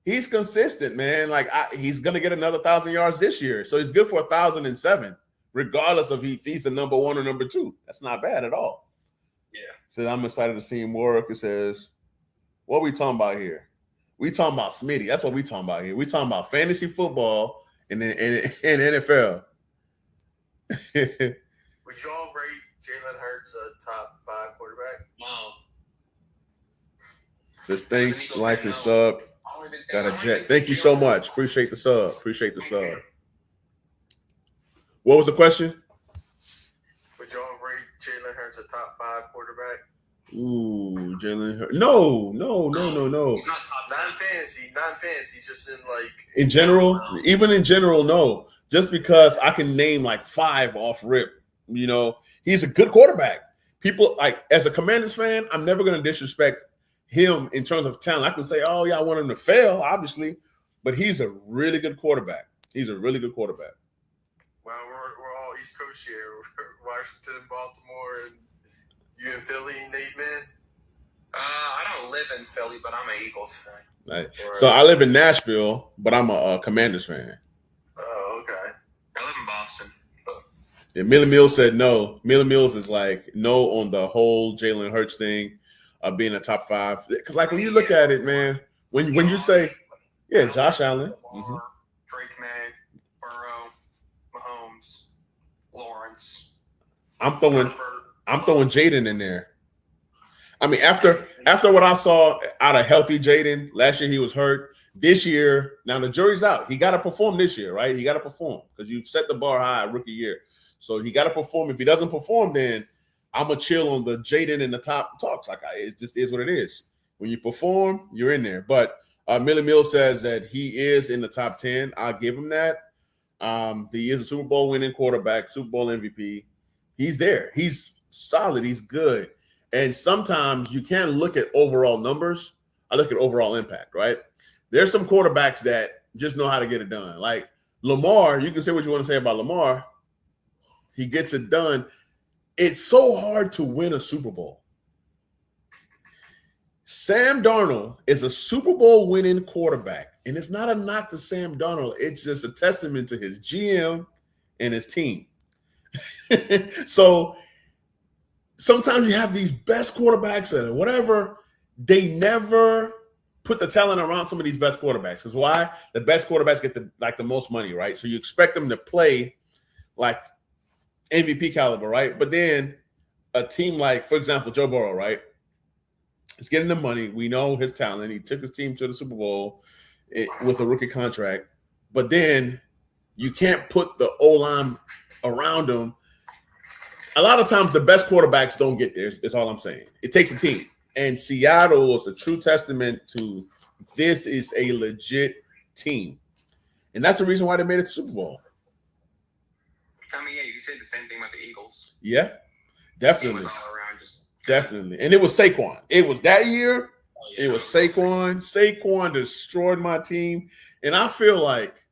He's consistent, man. Like, he's going to get another 1,000 yards this year. So he's good for 1,007, regardless of if he's the number 1 or number 2. That's not bad at all. Yeah. So I'm excited to see him work. It says, what are we talking about here? We talking about Smitty. That's what we talking about here. We talking about fantasy football and NFL. Would you all rate Jalen Hurts a top 5 quarterback? No. Says thanks, like the sub. Got a jet. Thank you so much. Appreciate the sub. What was the question? Would y'all rate Jalen Hurts a top 5 quarterback? Ooh, Jalen Hurts. No. He's not top 10. Non-fantasy, just in general, even in general, no. Just because I can name like 5 off rip, he's a good quarterback. People, as a Commanders fan, I'm never going to disrespect him in terms of talent. I can say, oh yeah, I want him to fail, obviously, but he's a really good quarterback. Well, we're all East Coast here. Washington, Baltimore, and you in Philly, Nate, man? I don't live in Philly, but I'm an Eagles fan. Right. So I live in Nashville, but I'm a Commanders fan. Oh, okay. I live in Boston. Yeah, Millie Mills said no. Millie Mills is like no on the whole Jalen Hurts thing. Being a top 5, because when you look at it, man, when you say, Josh Allen, Drake May, Burrow, Mahomes, I'm throwing Jaden in there. I mean, after what I saw out of healthy Jaden last year, he was hurt. This year, now the jury's out. He got to perform this year, right? He got to perform because you've set the bar high rookie year. So he got to perform. If he doesn't perform, then I'm going to chill on the Jaden in the top talks. It just is what it is. When you perform, you're in there. But Millie Mills says that he is in the top 10. I'll give him that. He is a Super Bowl winning quarterback, Super Bowl MVP. He's there. He's solid. He's good. And sometimes you can't look at overall numbers. I look at overall impact, right? There's some quarterbacks that just know how to get it done. Like Lamar, you can say what you want to say about Lamar. He gets it done. It's so hard to win a Super Bowl. Sam Darnold is a Super Bowl winning quarterback. And it's not a knock to Sam Darnold. It's just a testament to his GM and his team. So sometimes you have these best quarterbacks and whatever, they never put the talent around some of these best quarterbacks. Because why? The best quarterbacks get the most money, right? So you expect them to play like MVP caliber, right? But then a team like, for example, Joe Burrow, right? He's getting the money. We know his talent. He took his team to the Super Bowl with a rookie contract. But then you can't put the O-line around him. A lot of times the best quarterbacks don't get there. Is all I'm saying. It takes a team. And Seattle is a true testament to this is a legit team. And that's the reason why they made it to Super Bowl. I mean, yeah, you said the same thing about the Eagles. Yeah, definitely. It was all around just definitely. And it was Saquon. It was that year. Oh, yeah, it was Saquon. Saquon destroyed my team. And I feel like,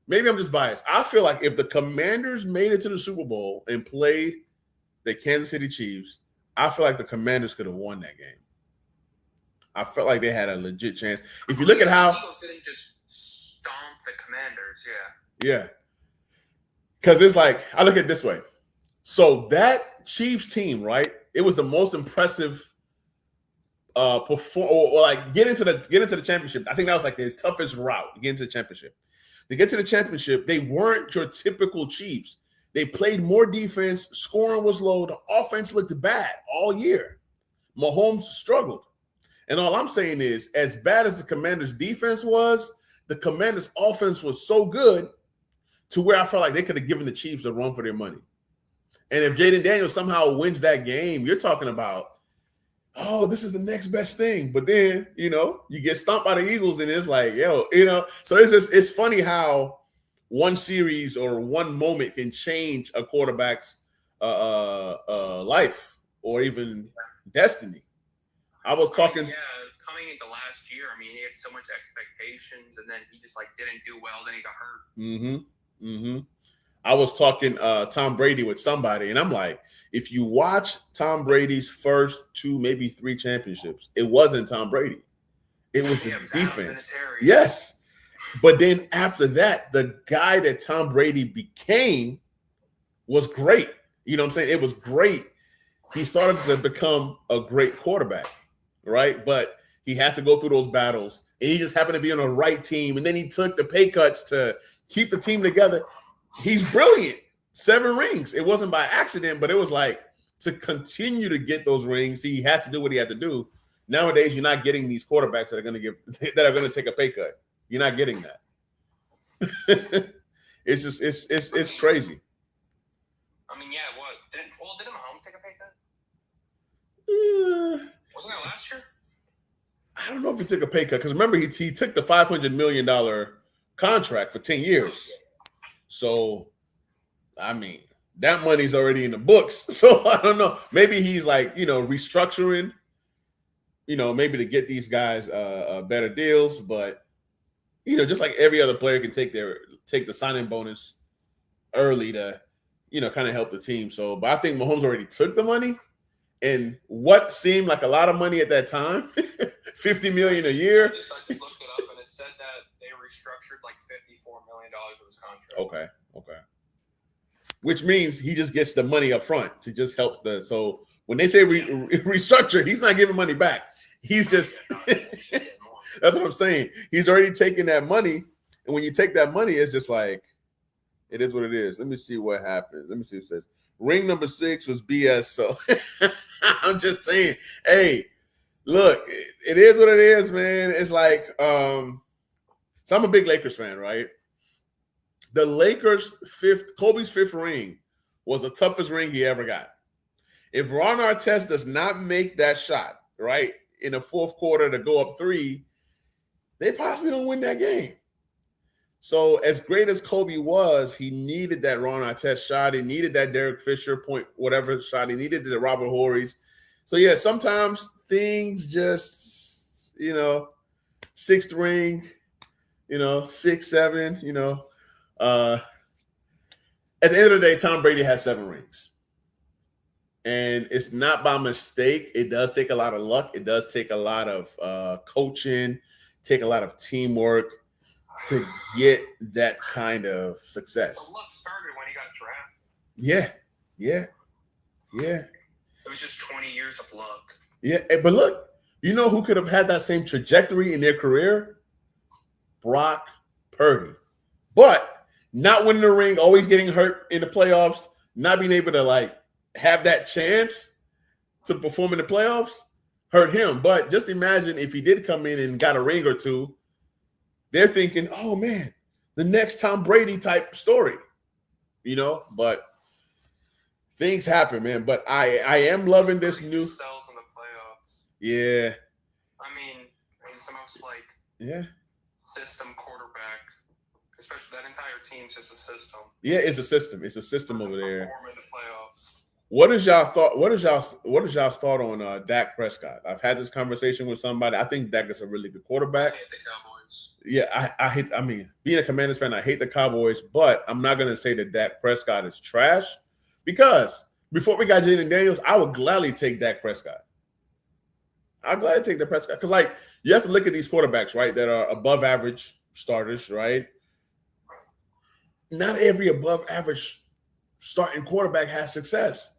maybe I'm just biased. I feel like if the Commanders made it to the Super Bowl and played the Kansas City Chiefs, I feel like the Commanders could have won that game. I felt like they had a legit chance. If you look at how the Eagles didn't just stomp the Commanders, yeah. Because it's like, I look at it this way. So that Chiefs team, right? It was the most impressive or like get into the championship. I think that was like the toughest route to get into the championship. To get to the championship, they weren't your typical Chiefs. They played more defense. Scoring was low. The offense looked bad all year. Mahomes struggled. And all I'm saying is, as bad as the Commanders' defense was, the Commanders' offense was so good to where I felt like they could have given the Chiefs a run for their money. And if Jaden Daniels somehow wins that game, you're talking about, oh, this is the next best thing. But then, you get stomped by the Eagles, and it's like, so it's funny how one series or one moment can change a quarterback's life or even destiny. I was talking. Coming into last year, I mean, he had so much expectations, and then he just didn't do well. Then he got hurt. I was talking Tom Brady with somebody, and I'm like, if you watch Tom Brady's first 2, maybe 3 championships, it wasn't Tom Brady. It was the defense. Yes. But then after that, the guy that Tom Brady became was great. You know what I'm saying? It was great. He started to become a great quarterback, right? But he had to go through those battles, and he just happened to be on the right team. And then he took the pay cuts to keep the team together. He's brilliant. 7 rings. It wasn't by accident, but it was like to continue to get those rings, he had to do what he had to do. Nowadays, you're not getting these quarterbacks that are going to take a pay cut. You're not getting that. It's crazy. I mean, yeah. What? Didn't Mahomes take a pay cut? Wasn't that last year? I don't know if he took a pay cut because remember he took the $500 million contract for 10 years. So, I mean, that money's already in the books. So I don't know. Maybe he's restructuring. Maybe to get these guys better deals, but just like every other player can take the signing bonus early to kind of help the team. So, but I think Mahomes already took the money. And what seemed like a lot of money at that time, $50 million a year. I just looked it up, and it said that they restructured like $54 million of his contract. Okay. Which means he just gets the money up front to just help so when they say restructure, he's not giving money back. He's just that's what I'm saying. He's already taken that money, and when you take that money, it's just like it is what it is. Let me see what happens. Let me see. It says Ring number 6 was BS. So I'm just saying, hey, look, it is what it is, man. It's like, so I'm a big Lakers fan, right? The Lakers' Kobe's fifth ring was the toughest ring he ever got. If Ron Artest does not make that shot, right, in the fourth quarter to go up 3, they possibly don't win that game. So as great as Kobe was, he needed that Ron Artest shot. He needed that Derek Fisher point, whatever shot. He needed the Robert Horry's. So, yeah, sometimes things just, 6th ring, 6, 7, at the end of the day, Tom Brady has 7 rings. And it's not by mistake. It does take a lot of luck. It does take a lot of coaching, take a lot of teamwork to get that kind of success. The luck started when he got drafted. Yeah. It was just 20 years of luck. Yeah, but look, you know who could have had that same trajectory in their career? Brock Purdy. But not winning the ring, always getting hurt in the playoffs, not being able to have that chance to perform in the playoffs hurt him. But just imagine if he did come in and got a ring or 2, they're thinking, oh man, the next Tom Brady type story, but things happen, man. But I am loving this new sells in the playoffs. Yeah. I mean, he's the most system quarterback. Especially that entire team's just a system. Yeah, it's a system. It's a system over there. Perform in the playoffs. What is y'all thought? What is y'all's thought on Dak Prescott? I've had this conversation with somebody. I think Dak is a really good quarterback. I hate the Cowboys. Yeah, being a Commanders fan, I hate the Cowboys, but I'm not going to say that Dak Prescott is trash because before we got Jaden Daniels, I would gladly take Dak Prescott. I'd gladly take the Prescott because, you have to look at these quarterbacks, right, that are above average starters, right? Not every above average starting quarterback has success.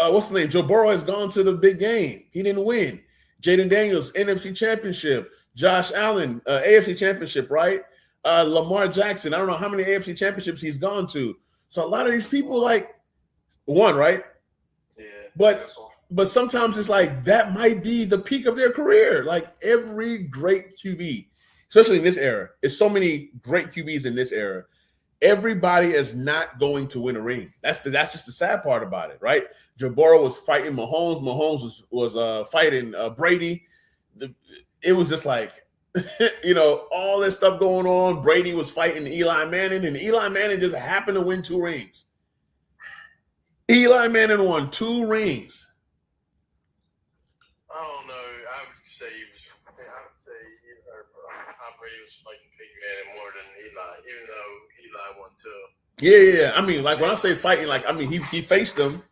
What's the name? Joe Burrow has gone to the big game. He didn't win. Jaden Daniels, NFC Championship. Josh Allen, AFC Championship, right? Lamar Jackson, I don't know how many AFC Championships he's gone to. So a lot of these people won, right? Yeah. But sometimes it's that might be the peak of their career. Every great QB, especially in this era, there's so many great QBs in this era. Everybody is not going to win a ring. That's just the sad part about it, right? Joe Burrow was fighting Mahomes. Mahomes was fighting Brady. It was just all this stuff going on. Brady was fighting Eli Manning, and Eli Manning just happened to win 2 rings. Eli Manning won 2 rings. I don't know. I would say Tom Brady was fighting Peyton Manning more than Eli, even though Eli won 2. Yeah. I mean, when I say fighting, he faced him,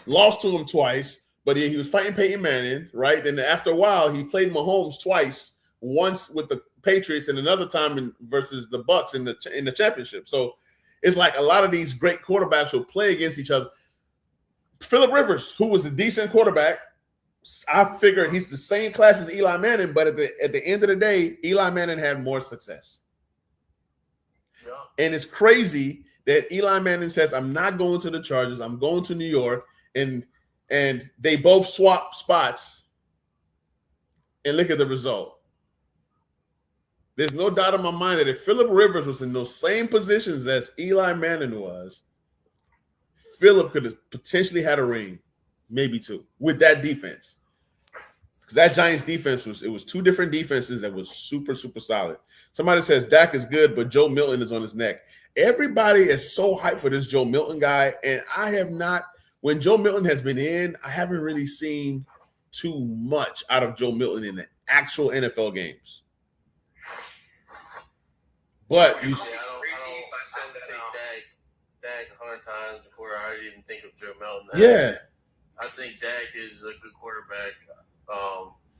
lost to him twice, but he was fighting Peyton Manning, right? Then after a while, he played Mahomes twice, once with the Patriots and another time versus the Bucks in the championship. So it's a lot of these great quarterbacks will play against each other. Phillip Rivers, who was a decent quarterback, I figure he's the same class as Eli Manning, but at the end of the day, Eli Manning had more success. Yeah. And it's crazy that Eli Manning says, I'm not going to the Chargers, I'm going to New York, and they both swap spots, and look at the result. There's no doubt in my mind that if Phillip Rivers was in those same positions as Eli Manning was, Phillip could have potentially had a ring, maybe 2, with that defense. Because that Giants defense was 2 different defenses that was super, super solid. Somebody says Dak is good, but Joe Milton is on his neck. Everybody is so hyped for this Joe Milton guy, and I have not – when Joe Milton has been in, I haven't really seen too much out of Joe Milton in the actual NFL games. But you see, I think Dak 100 times before I even think of Joe Milton. I think Dak is a good quarterback.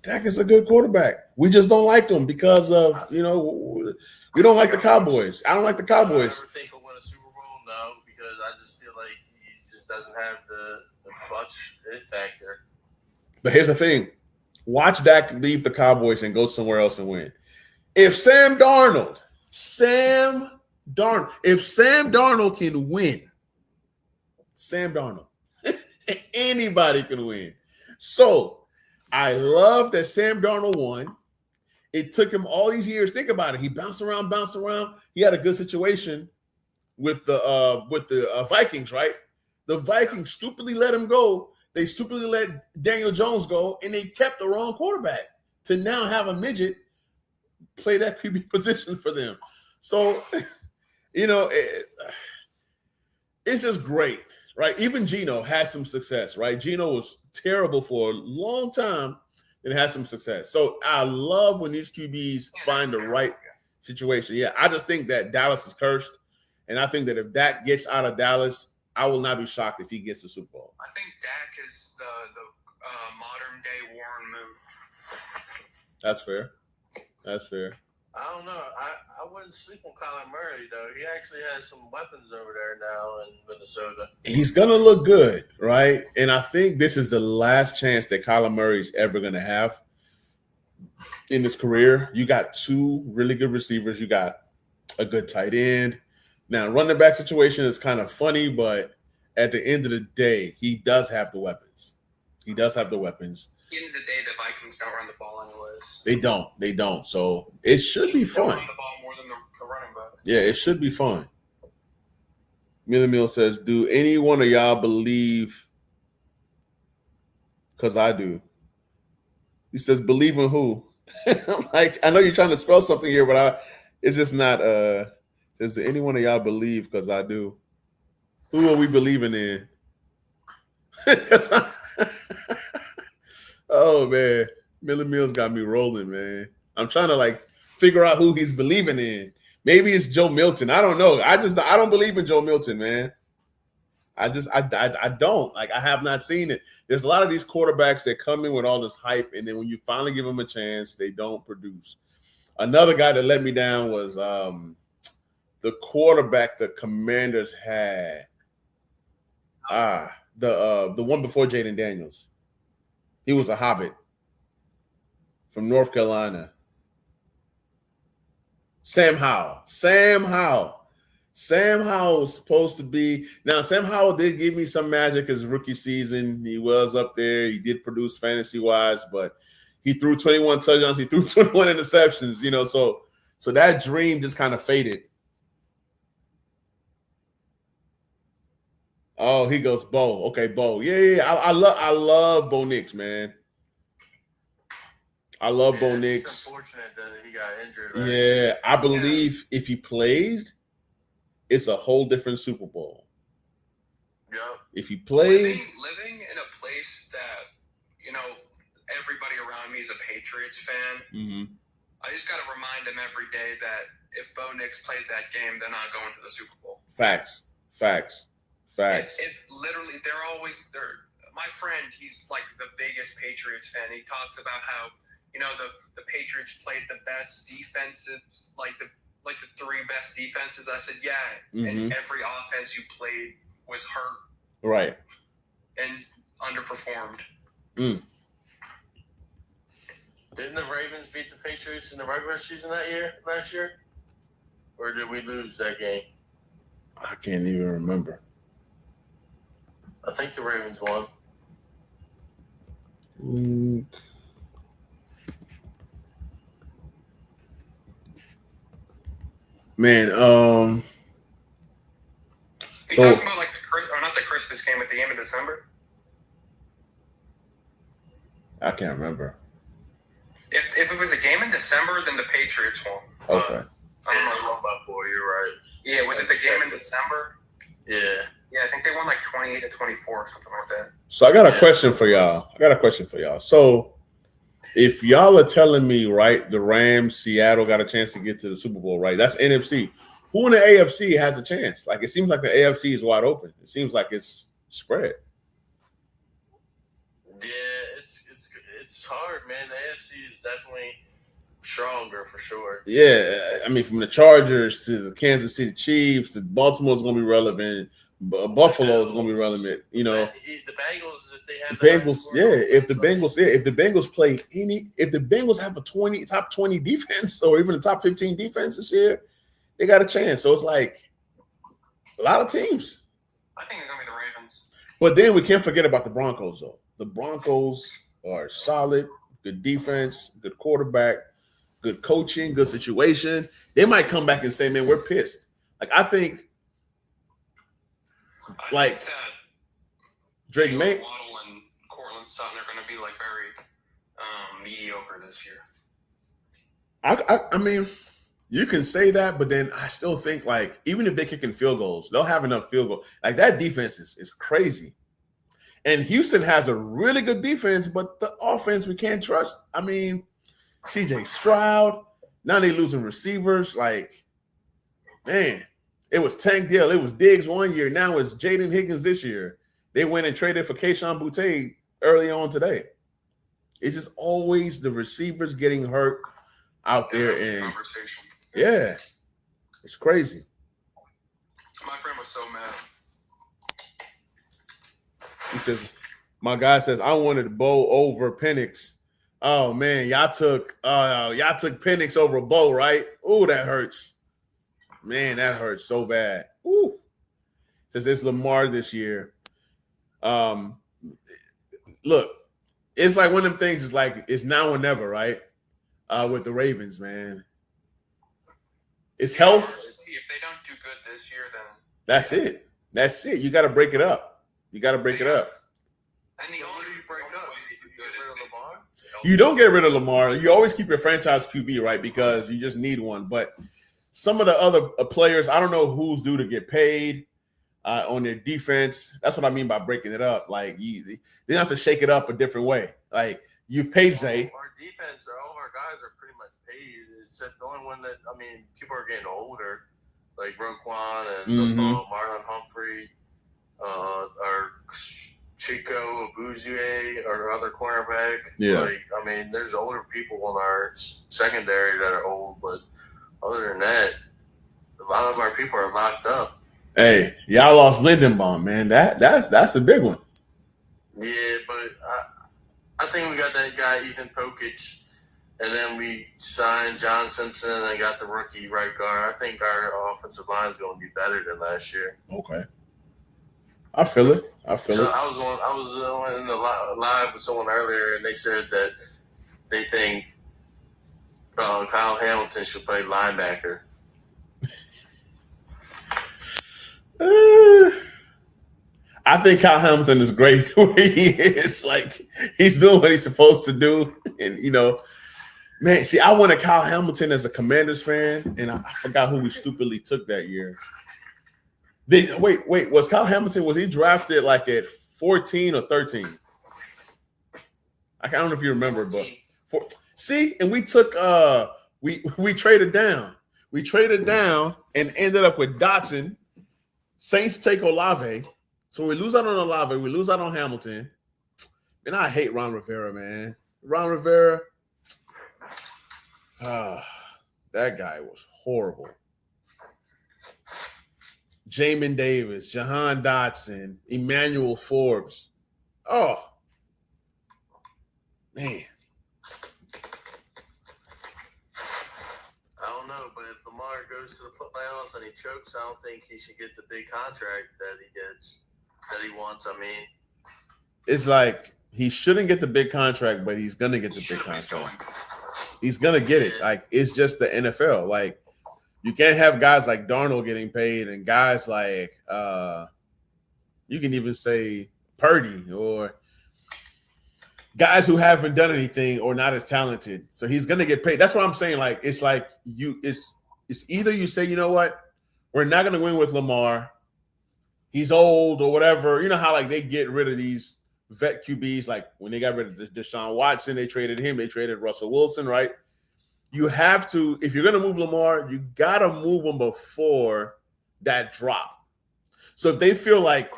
Dak is a good quarterback. We just don't like him because of, we don't like the Cowboys. I don't like the Cowboys. I ever think he'll win a Super Bowl? No, because I just feel like he just doesn't have the clutch factor. But here's the thing. Watch Dak leave the Cowboys and go somewhere else and win. If Sam Darnold can win, Sam Darnold. Anybody can win. So I love that Sam Darnold won. It took him all these years. Think about it. He bounced around. He had a good situation with the Vikings, right? The Vikings stupidly let him go. They stupidly let Daniel Jones go, and they kept the wrong quarterback to now have a midget play that QB position for them. So, it's just great, right? Even Geno had some success, right? Geno was terrible for a long time and had some success. So I love when these QBs find the right situation. Yeah, I just think that Dallas is cursed. And I think that if Dak gets out of Dallas, I will not be shocked if he gets the Super Bowl. I think Dak is the modern day Warren Moon. That's fair. I don't know. I wouldn't sleep on Kyler Murray, though. He actually has some weapons over there now in Minnesota. He's going to look good, right? And I think this is the last chance that Kyler Murray's ever going to have in his career. You got two really good receivers. You got a good tight end. Now, running back situation is kind of funny, but at the end of the day, he does have the weapons. At the end of the day, the Vikings don't run the ball anyways. They don't. So it should be fun. They run the ball more than the running back. Yeah, it should be fun. Millie Mill says, do any one of y'all believe? Because I do. He says, believe in who? Like, I know you're trying to spell something here, but it's just not says, do any one of y'all believe? Because I do. Who are we believing in? Oh, man. Millie Mills got me rolling, man. I'm trying to, figure out who he's believing in. Maybe it's Joe Milton. I don't know. I don't believe in Joe Milton, man. I don't. I have not seen it. There's a lot of these quarterbacks that come in with all this hype, and then when you finally give them a chance, they don't produce. Another guy that let me down was the quarterback the Commanders had. The one before Jaden Daniels. He was a Hobbit from North Carolina. Sam Howell. Sam Howell was supposed to be. Now, Sam Howell did give me some magic his rookie season. He was up there. He did produce fantasy-wise, but he threw 21 touchdowns. He threw 21 interceptions, so that dream just kind of faded. Oh, he goes Bo. Okay, Bo. Yeah. I love Bo Nix, man. I love Bo Nix. It's unfortunate that he got injured. Yeah, I believe if he plays, it's a whole different Super Bowl. Yep. If he plays, living in a place that everybody around me is a Patriots fan. Mm-hmm. I just got to remind them every day that if Bo Nix played that game, they're not going to the Super Bowl. Facts. It's literally my friend, he's like the biggest Patriots fan. He talks about how the Patriots played the best defensives, like the three best defenses. I said, yeah, and every offense you played was hurt, right, and underperformed. Didn't the Ravens beat the Patriots in the regular season last year? Or did we lose that game? I can't even remember. I think the Ravens won. Man, You talking about not the Christmas game at the end of December? I can't remember. If it was a game in December, then the Patriots won. Okay. I don't know. Won by 4. You're right. Yeah, was it the game in December? Yeah. Yeah, I think they won 28-24 or something like that. So I got a question for y'all. So if y'all are telling me, right, the Rams, Seattle got a chance to get to the Super Bowl, right? That's NFC. Who in the AFC has a chance? It seems like the AFC is wide open. It seems like it's spread. Yeah, it's hard, man. The AFC is definitely stronger for sure. Yeah, I mean, from the Chargers to the Kansas City Chiefs, to Baltimore's going to be relevant. Buffalo's going to be relevant. The Bengals, if they have the Bengals, if the Bengals play if the Bengals have a top 20 defense or even a top 15 defense this year, they got a chance. So it's a lot of teams. I think it's going to be the Ravens. But then we can't forget about the Broncos, though. The Broncos are solid, good defense, good quarterback, good coaching, good situation. They might come back and say, "Man, we're pissed." Like I think I think that Drake Jalen May. Waddle and Cortland Sutton are going to be like very mediocre this year. I mean, you can say that, but then I still think like even if they kick in field goals, they'll have enough field goal. Like that defense is crazy. And Houston has a really good defense, but the offense we can't trust. I mean, CJ Stroud, now they losing receivers. Like, man, it was Tank Dell, it was Diggs one year. Now it's Jaden Higgins this year. They went and traded for Kayshon Boutte early on today. It's just always the receivers getting hurt out there. That's a And conversation. yeah, it's crazy. My friend was so mad. He says, my guy says, I wanted Bo over Penix. Oh man, y'all took Penix over Bo, right? Ooh, that hurts. Man, that hurts so bad. Ooh. Says it's Lamar this year. Look, it's like one of them things. It's like it's now or never, right? With the Ravens, man. It's health. If they don't do good this year, then That's it. That's it. You got to break it up. You got to break it up. and the only break only up? way they do You good get rid of is they- Lamar? You don't get rid of Lamar. You always keep your franchise QB, right? Because you just need one. But some of the other players, I don't know who's due to get paid on their defense. That's what I mean by breaking it up. Like they have to shake it up a different way. Like you've paid Zay. Our defense, all of our guys are pretty much paid. Except the only one that, I mean, people are getting older, like Roquan and Marlon Humphrey, our Chico Abuzie, our other cornerback. Yeah. Like, I mean, there's older people on our secondary that are old, but other than that, a lot of our people are locked up. Hey, y'all lost Lindenbaum, man. That's a big one. Yeah, but I think we got that guy Ethan Pokic, and then we signed John Simpson and got the rookie right guard. I think our offensive line is going to be better than last year. Okay. I feel it. So I was on in the live with someone earlier, and they said that they think Kyle Hamilton should play linebacker. I think Kyle Hamilton is great where he is. Like he's doing what he's supposed to do, and man. See, I wanted Kyle Hamilton as a Commanders fan, and I forgot who we stupidly took that year. Wait, was Kyle Hamilton? Was he drafted like at 14 or 13? I don't know if you remember, but and we took we traded down. We traded down and ended up with Dotson. Saints take Olave. So we lose out on Olave. We lose out on Hamilton. And I hate Ron Rivera, man. Ron Rivera, that guy was horrible. Jamin Davis, Jahan Dotson, Emmanuel Forbes. Oh, man. I don't know, but if Lamar goes to the playoffs and he chokes, I don't think he should get the big contract that he wants. I mean, it's like he shouldn't get the big contract, but he's gonna get the big contract. He's gonna get it. Like it's just the NFL. Like you can't have guys like Darnold getting paid and guys like you can even say Purdy or guys who haven't done anything or not as talented. So he's gonna get paid. That's what I'm saying. Like it's like it's either you say, you know what, we're not gonna win with Lamar. He's old or whatever. You know how like they get rid of these vet QBs, like when they got rid of Deshaun Watson, they traded him, they traded Russell Wilson, right? You have to, if you're going to move Lamar, you got to move him before that drop. So if they feel like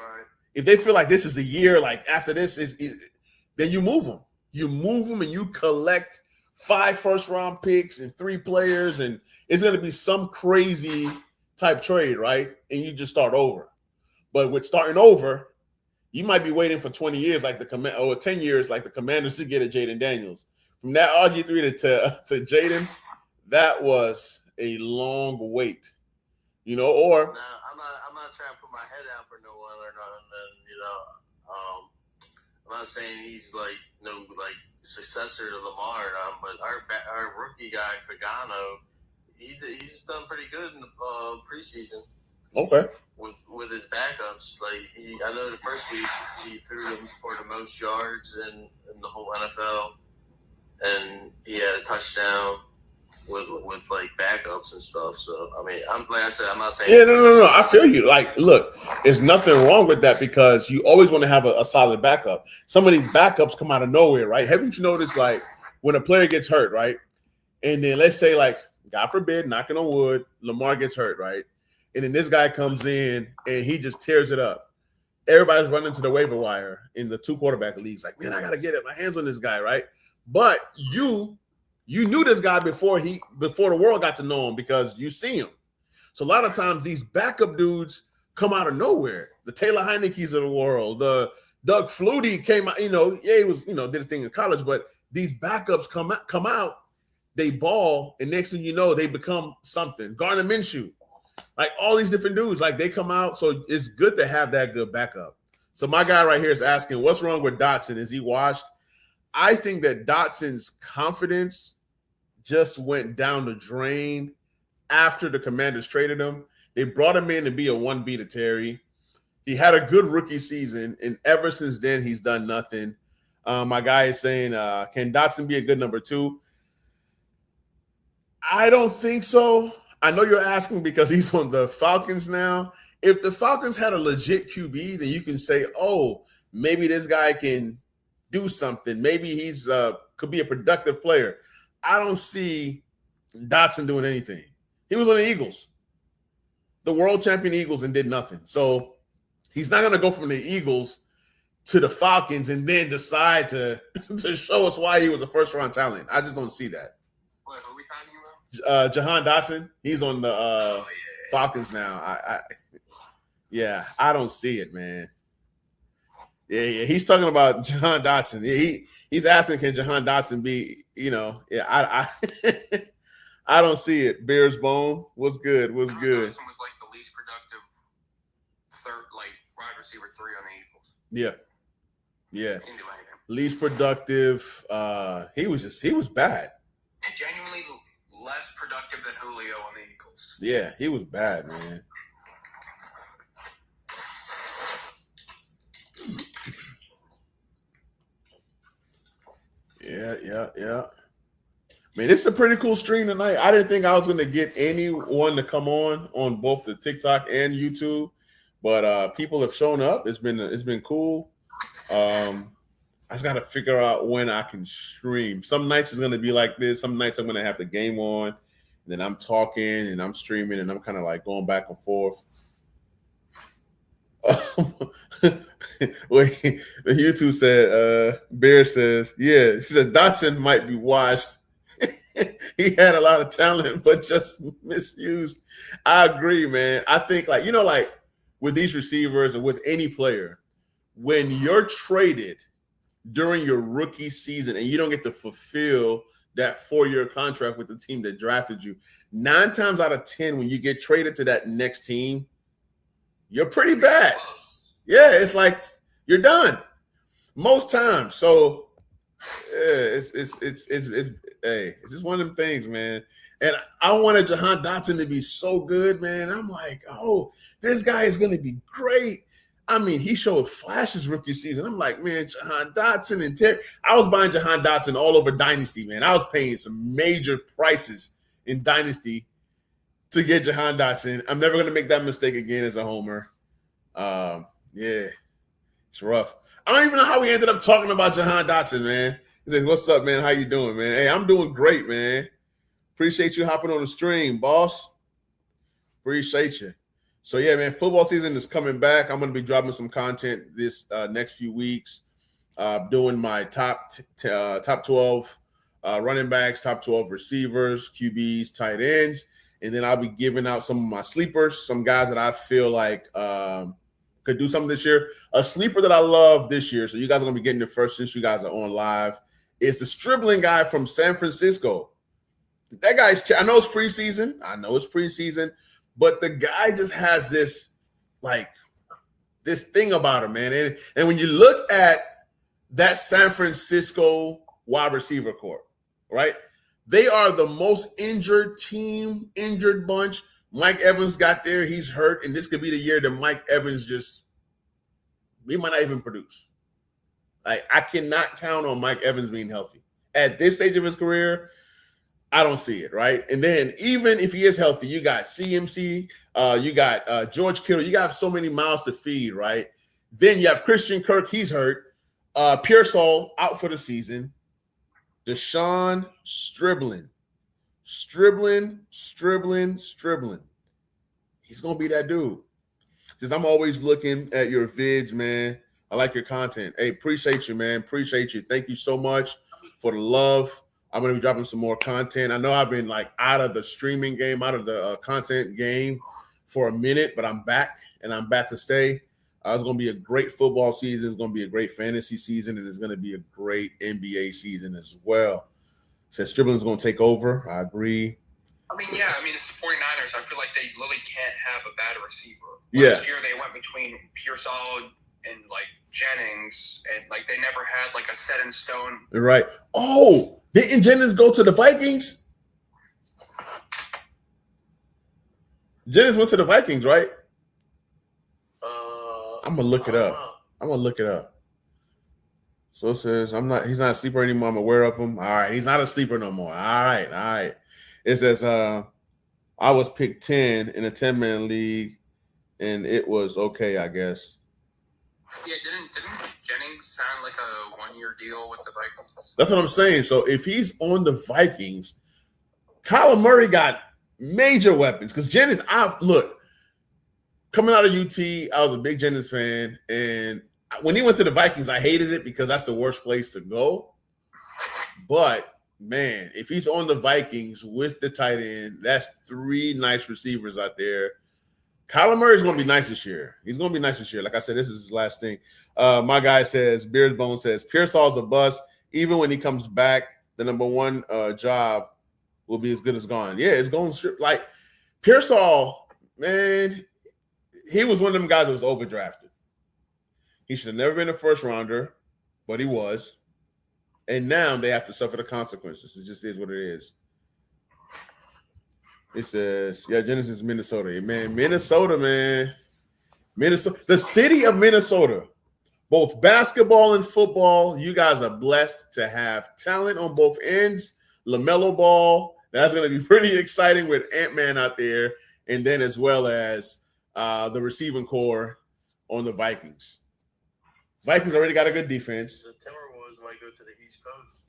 this is a year, like after this is then you move him. You move him and you collect 5 first-round picks and 3 players, and it's going to be some crazy type trade, right? And you just start over. But with starting over, you might be waiting for 20 years, like or 10 years, like the Commanders to get a Jaden Daniels. From that RG3 to Jaden, that was a long wait, Or I'm not trying to put my head out for no one or nothing. And I'm not saying he's like no like successor to Lamar, but our rookie guy Fagano, he's done pretty good in the preseason. Okay. With his backups, like I know the first week he threw them for the most yards in the whole NFL, and he had a touchdown with like backups and stuff. So I mean, like I said, I'm not saying. Yeah, no. I feel you. Like, look, there's nothing wrong with that because you always want to have a solid backup. Some of these backups come out of nowhere, right? Haven't you noticed, like, when a player gets hurt, right? And then let's say, like, God forbid, knocking on wood, Lamar gets hurt, right? And then this guy comes in and he just tears it up. Everybody's running to the waiver wire in the 2 quarterback leagues. Like, man, I got to get my hands on this guy, right? But you knew this guy before the world got to know him because you see him. So a lot of times these backup dudes come out of nowhere. The Taylor Heineke's of the world, the Doug Flutie came out, he was, did his thing in college, but these backups come out, they ball, and next thing you know, they become something. Gardner Minshew, like all these different dudes, like they come out. So it's good to have that good backup. So my guy right here is asking, what's wrong with Dotson? Is he washed? I think that Dotson's confidence just went down the drain after the Commanders traded him. They brought him in to be a 1B to Terry. He had a good rookie season, and ever since then, he's done nothing. My guy is saying, can Dotson be a good number 2? I don't think so. I know you're asking because he's on the Falcons now. If the Falcons had a legit QB, then you can say, oh, maybe this guy can do something. Maybe he's could be a productive player. I don't see Dotson doing anything. He was on the Eagles, the world champion Eagles, and did nothing. So he's not going to go from the Eagles to the Falcons and then decide to show us why he was a first-round talent. I just don't see that. What are we talking about? Jahan Dotson, he's on the Falcons now. I don't see it, man. Yeah, he's talking about Jahan Dotson. He's asking, can Jahan Dotson be, I I don't see it. Bears Bone, what's good? What's good? Dotson was like the least productive wide receiver 3 on the Eagles. Yeah. Least productive. He was bad. And genuinely less productive than Julio on the Eagles. Yeah, he was bad, man. Yeah. Man, it's a pretty cool stream tonight. I didn't think I was going to get anyone to come on both the TikTok and YouTube, but people have shown up. It's been cool. I just got to figure out when I can stream. Some nights it's going to be like this. Some nights I'm going to have the game on, and then I'm talking and I'm streaming and I'm kind of like going back and forth. Wait, the YouTube said, Bear says, yeah, she says Dotson might be washed. He had a lot of talent, but just misused. I agree, man. I think like with these receivers or with any player, when you're traded during your rookie season and you don't get to fulfill that 4-year contract with the team that drafted you, 9 times out of 10, when you get traded to that next team, you're pretty bad. Yeah, it's like you're done most times. So it's just one of them things, man. And I wanted Jahan Dotson to be so good, man. I'm like, oh, this guy is going to be great. I mean, he showed flashes rookie season. I'm like, man, Jahan Dotson and Terry. I was buying Jahan Dotson all over Dynasty, man. I was paying some major prices in Dynasty to get Jahan Dotson. I'm never going to make that mistake again as a homer. Yeah, it's rough. I don't even know how we ended up talking about Jahan Dotson, man. He says, what's up, man? How you doing, man? Hey, I'm doing great, man. Appreciate you hopping on the stream, boss. Appreciate you. So, yeah, man, football season is coming back. I'm going to be dropping some content this next few weeks, doing my top 12 running backs, top 12 receivers, QBs, tight ends, and then I'll be giving out some of my sleepers, some guys that I feel like could do something this year. A sleeper that I love this year, so you guys are going to be getting it first since you guys are on live, is the Stribling guy from San Francisco. That guy's I know it's preseason, but the guy just has this this thing about him, man. And when you look at that San Francisco wide receiver corps, right? They are the most injured team, injured bunch. Mike Evans got there. He's hurt. And this could be the year that Mike Evans he might not even produce. I cannot count on Mike Evans being healthy. At this stage of his career, I don't see it, right? And then even if he is healthy, you got CMC, you got George Kittle. You got so many mouths to feed, right? Then you have Christian Kirk. He's hurt. Pearsall out for the season. Deshaun Striblin. He's going to be that dude. Because I'm always looking at your vids, man. I like your content. Hey, appreciate you, man. Appreciate you. Thank you so much for the love. I'm going to be dropping some more content. I know I've been out of the streaming game, out of the content game for a minute, but I'm back, and I'm back to stay. It's going to be a great football season. It's going to be a great fantasy season, and it's going to be a great NBA season as well. Says Striblin's going to take over. I agree. It's the 49ers. I feel like they literally can't have a bad receiver. Last year they went between Pearsall and Jennings, and they never had a set in stone. Right. Oh, didn't Jennings go to the Vikings? Jennings went to the Vikings, right? I'm gonna look it up. So it says he's not a sleeper anymore. I'm aware of him. All right, he's not a sleeper no more. All right. It says I was picked 10 in a 10-man league, and it was okay, I guess. Yeah, didn't Jennings sign a 1-year deal with the Vikings? That's what I'm saying. So if he's on the Vikings, Kyler Murray got major weapons. Because Jennings, coming out of UT, I was a big Jennings fan. And when he went to the Vikings, I hated it because that's the worst place to go. But, man, if he's on the Vikings with the tight end, that's 3 nice receivers out there. Kyler Murray's going to be nice this year. He's going to be nice this year. Like I said, this is his last thing. My guy says, Beardsbone says, Pearsall's a bust. Even when he comes back, the number 1 job will be as good as gone. Yeah, it's going strip. Pearsall, man, he was one of them guys that was overdrafted. He should have never been a first rounder, but he was. And now they have to suffer the consequences. It just is what it is. It says, Jennings is Minnesota. Man, Minnesota, man. Minnesota, the city of Minnesota, both basketball and football, you guys are blessed to have talent on both ends. LaMelo Ball, that's going to be pretty exciting with Ant-Man out there. And then as well as the receiving core on the Vikings. Vikings already got a good defense. The Timberwolves might go to the East Coast.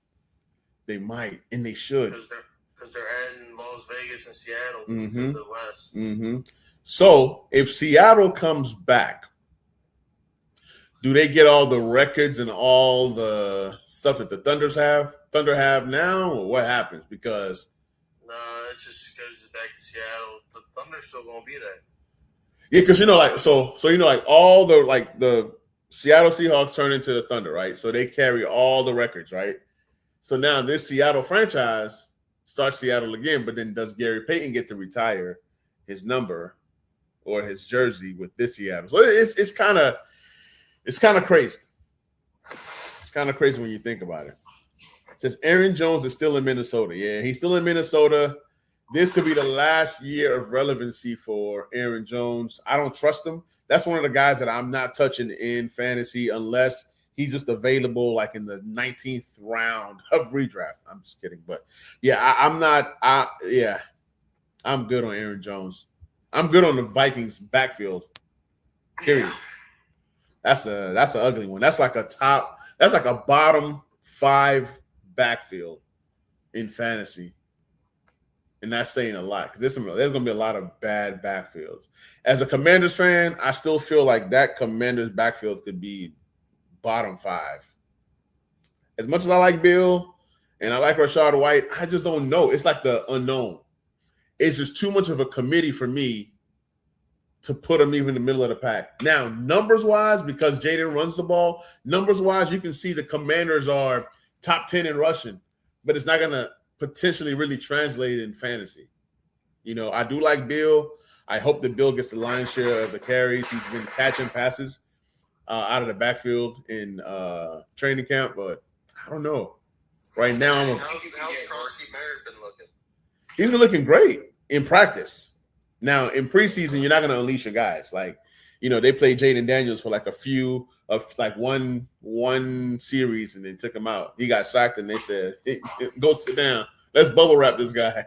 They might, and they should. Because they're adding Las Vegas and Seattle to the West. Mm-hmm. So if Seattle comes back, do they get all the records and all the stuff that the Thunder have now, or what happens? Because it just goes back to Seattle. The Thunder's still gonna be there. Yeah, because all the Seattle Seahawks turn into the Thunder, right? So they carry all the records, right? So now this Seattle franchise starts Seattle again, but then does Gary Payton get to retire his number or his jersey with this Seattle? So it's kind of crazy. It's kind of crazy when you think about it. It says Aaron Jones is still in Minnesota. Yeah, he's still in Minnesota. This could be the last year of relevancy for Aaron Jones. I don't trust him. That's one of the guys that I'm not touching in fantasy unless he's just available in the 19th round of redraft. I'm just kidding. But, yeah, I'm good on Aaron Jones. I'm good on the Vikings backfield, period. That's an ugly one. That's like a bottom 5 backfield in fantasy. And that's saying a lot because there's going to be a lot of bad backfields. As a Commanders fan, I still feel like that Commanders backfield could be bottom 5. As much as I like Bill and I like Rachaad White, I just don't know. It's like the unknown. It's just too much of a committee for me to put them even in the middle of the pack. Now, numbers-wise, because Jaden runs the ball, numbers-wise, you can see the Commanders are top 10 in rushing, but it's not going to potentially really translate in fantasy. I do like Bill. I hope that Bill gets the lion's share of the carries. He's been catching passes out of the backfield in training camp, but I don't know. Right now, How's Krosky Merritt been looking? He's been looking great in practice. Now, in preseason, you're not going to unleash your guys. Like, they played Jaden Daniels for like a few of like one series, and then took him out. He got sacked, and they said, "Go sit down. Let's bubble wrap this guy."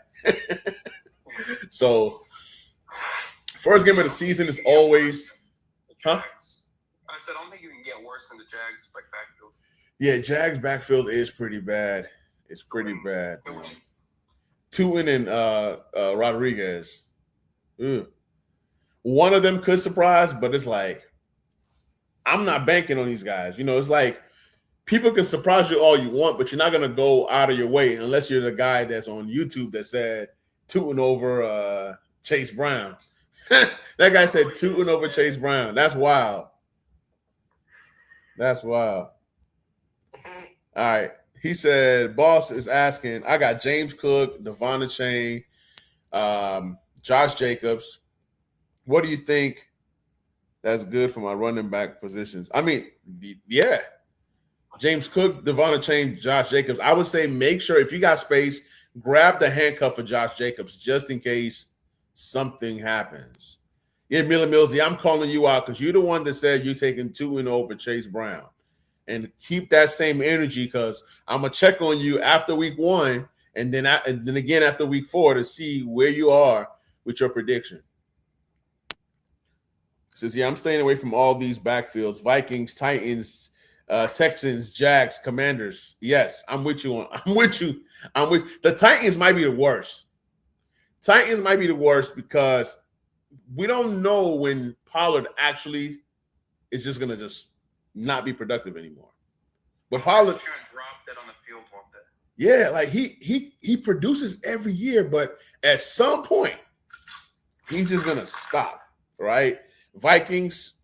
So, first game of the season is always, huh? I said, I don't think you can get worse than the Jags like backfield. Yeah, Jags backfield is pretty bad. It's pretty bad. Tuen and Rodriguez. Ugh. One of them could surprise, but it's like, I'm not banking on these guys. It's like people can surprise you all you want, but you're not going to go out of your way unless you're the guy that's on YouTube that said Tuen over Chase Brown. That guy said Tuen over Chase Brown. That's wild. That's wild. All right. He said, boss is asking, I got James Cook, Devon Achane, Josh Jacobs. What do you think that's good for my running back positions? I mean, yeah. James Cook, Devon Achane, Josh Jacobs. I would say make sure if you got space, grab the handcuff for Josh Jacobs just in case something happens. Yeah, Miller Millsy, I'm calling you out because you're the one that said you're taking Tuen over Chase Brown. And keep that same energy because I'm going to check on you after week 1 and then again after week 4 to see where you are with your prediction. Says, yeah, I'm staying away from all these backfields. Vikings, Titans, Texans, Jags, Commanders. Yes, I'm with you. The Titans might be the worst. Titans might be the worst because we don't know when Pollard actually is just going to just not be productive anymore. But Pollard kind of dropped that on the field one day. Yeah, like he produces every year, but at some point he's just gonna stop, right? Vikings,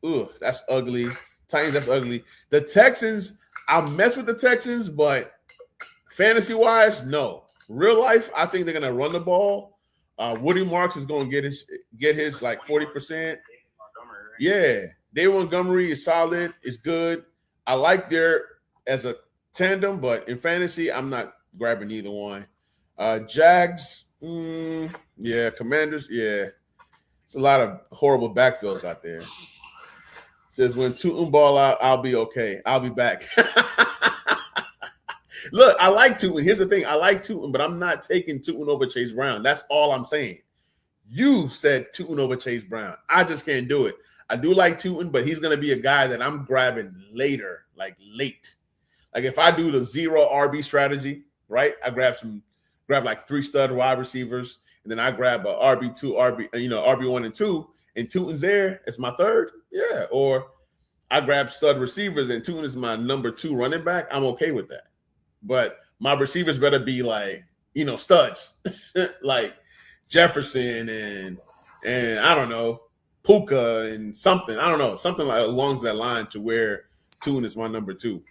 that's ugly. Titans, that's ugly. The Texans, I'll mess with the Texans, but fantasy-wise, no. Real life, I think they're gonna run the ball. Woody Marks is gonna get his like 40%. Yeah, David Montgomery is solid. It's good. I like their as a tandem, but in fantasy, I'm not grabbing either one. Jags, yeah. Commanders, yeah. It's a lot of horrible backfields out there. Says when Tuen ball out, I'll be okay. I'll be back. Look, I like Tuen. Here's the thing. I like Tuen, but I'm not taking Tuen over Chase Brown. That's all I'm saying. You said Tuen over Chase Brown. I just can't do it. I do like Tuen, but he's going to be a guy that I'm grabbing later, like late. Like if I do the 0 RB strategy, right? I grab like 3 stud wide receivers, and then I grab a RB2, RB1 and 2, and Tuen's there as my third. Yeah. Or I grab stud receivers and Tuen is my number 2 running back. I'm okay with that. But my receivers better be like, studs like Jefferson and I don't know, Puka and something. I don't know, something like along that line to where Tuen is my number 2.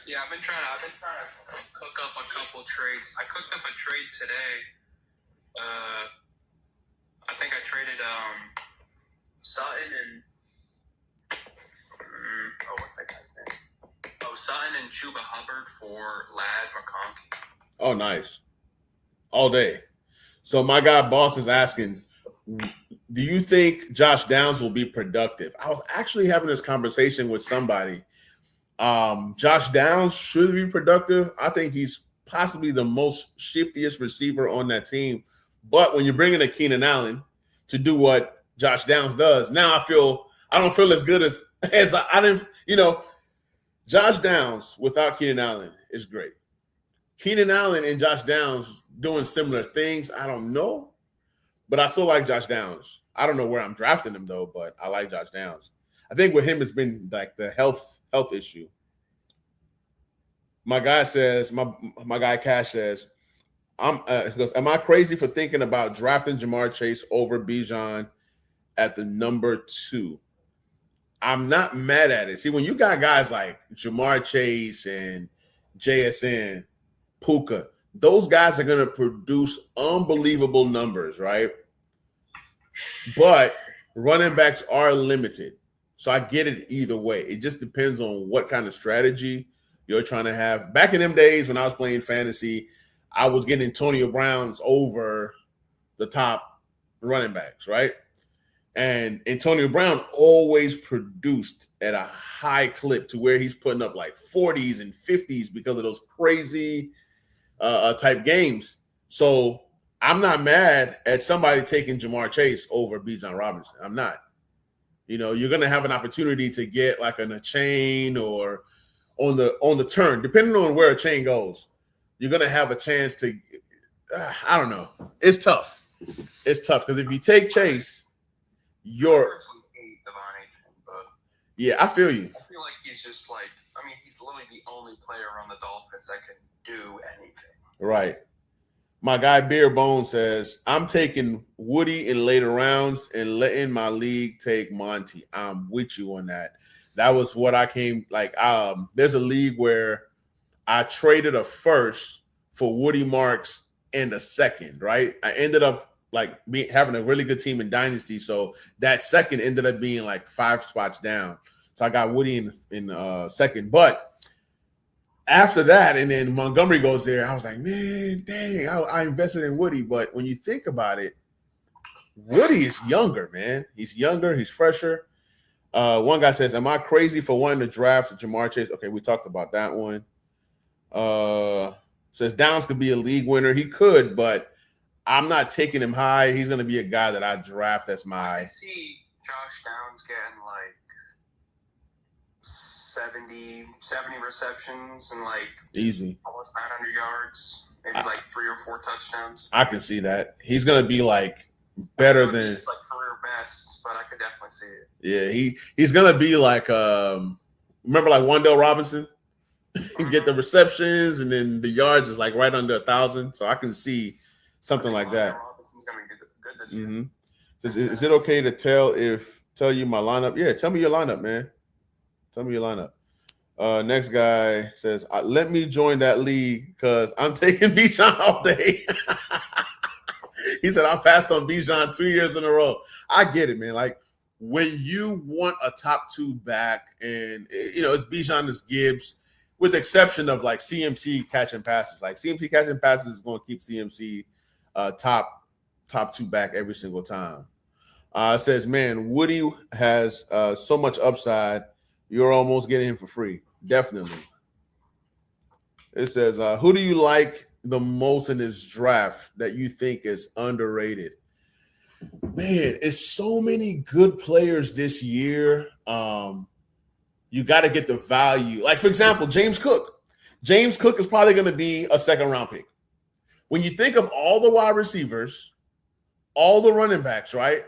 Yeah, I've been trying to cook up a couple trades. I cooked up a trade today. I think I traded Sutton and what's that guy's name? Sutton and Chuba Hubbard for Ladd McConkey. Oh, nice. All day. So my guy boss is asking, do you think Josh Downs will be productive? I was actually having this conversation with somebody. Josh Downs should be productive. I think he's possibly the most shiftiest receiver on that team. But when you're bringing a Keenan Allen to do what Josh Downs does, now I don't feel as good as I didn't, Josh Downs without Keenan Allen is great. Keenan Allen and Josh Downs doing similar things, I don't know. But I still like Josh Downs. I don't know where I'm drafting him, though, but I like Josh Downs. I think with him, it's been like the health issue. My guy says, my guy Cash says, he goes, am I crazy for thinking about drafting Jamar Chase over Bijan at the number 2? I'm not mad at it. See, when you got guys like Jamar Chase and JSN, Puka, those guys are going to produce unbelievable numbers, right? But running backs are limited. So I get it either way. It just depends on what kind of strategy you're trying to have. Back in them days when I was playing fantasy, I was getting Antonio Browns over the top running backs, right? And Antonio Brown always produced at a high clip to where he's putting up like 40s and 50s because of those crazy type games. So I'm not mad at somebody taking Jamar Chase over Bijan Robinson. I'm not. You know, you're going to have an opportunity to get like a chain or on the turn, depending on where a chain goes. You're going to have a chance to. I don't know. It's tough. It's tough because if you take Chase, you're. Yeah, I feel you. I feel like he's just like. I mean, he's literally the only player on the Dolphins that can do anything. Right. My guy Beer Bone says, I'm taking Woody in later rounds and letting my league take Monty. I'm with you on that. That was what I came like. There's a league where I traded a first for Woody Marks and a second, right? I ended up like having a really good team in Dynasty. So that second ended up being like 5 spots down. So I got Woody in second. But after that, and then Montgomery goes there, I was like, man, dang, I invested in Woody. But when you think about it, Woody is younger, man. He's younger. He's fresher. One guy says, am I crazy for wanting to draft Jamar Chase? Okay, we talked about that one. Says Downs could be a league winner. He could, but I'm not taking him high. He's going to be a guy that I draft as my. I see Josh Downs getting like 70 receptions and like easy almost 900 yards, maybe like 3 or 4 touchdowns. I can see that. He's going to be like better than it's like career best, but I could definitely see it. Yeah, he's going to be like remember like Wan'Dale Robinson? Get the receptions and then the yards is like right under 1,000. So I can see something like that. Robinson's going to be good this year. Is it okay to tell you my lineup? Yeah, tell me your lineup, man. Tell me your lineup. Next guy says, let me join that league because I'm taking Bijan all day. He said, I passed on Bijan 2 years in a row. I get it, man. Like when you want a top 2 back and, it's Bijan, it's Gibbs, with the exception of like CMC catching passes. Like CMC catching passes is going to keep CMC top 2 back every single time. It says, man, Woody has so much upside. You're almost getting him for free. Definitely. It says, who do you like the most in this draft that you think is underrated? Man, it's so many good players this year. You got to get the value. Like, for example, James Cook. James Cook is probably going to be a second-round pick. When you think of all the wide receivers, all the running backs, right,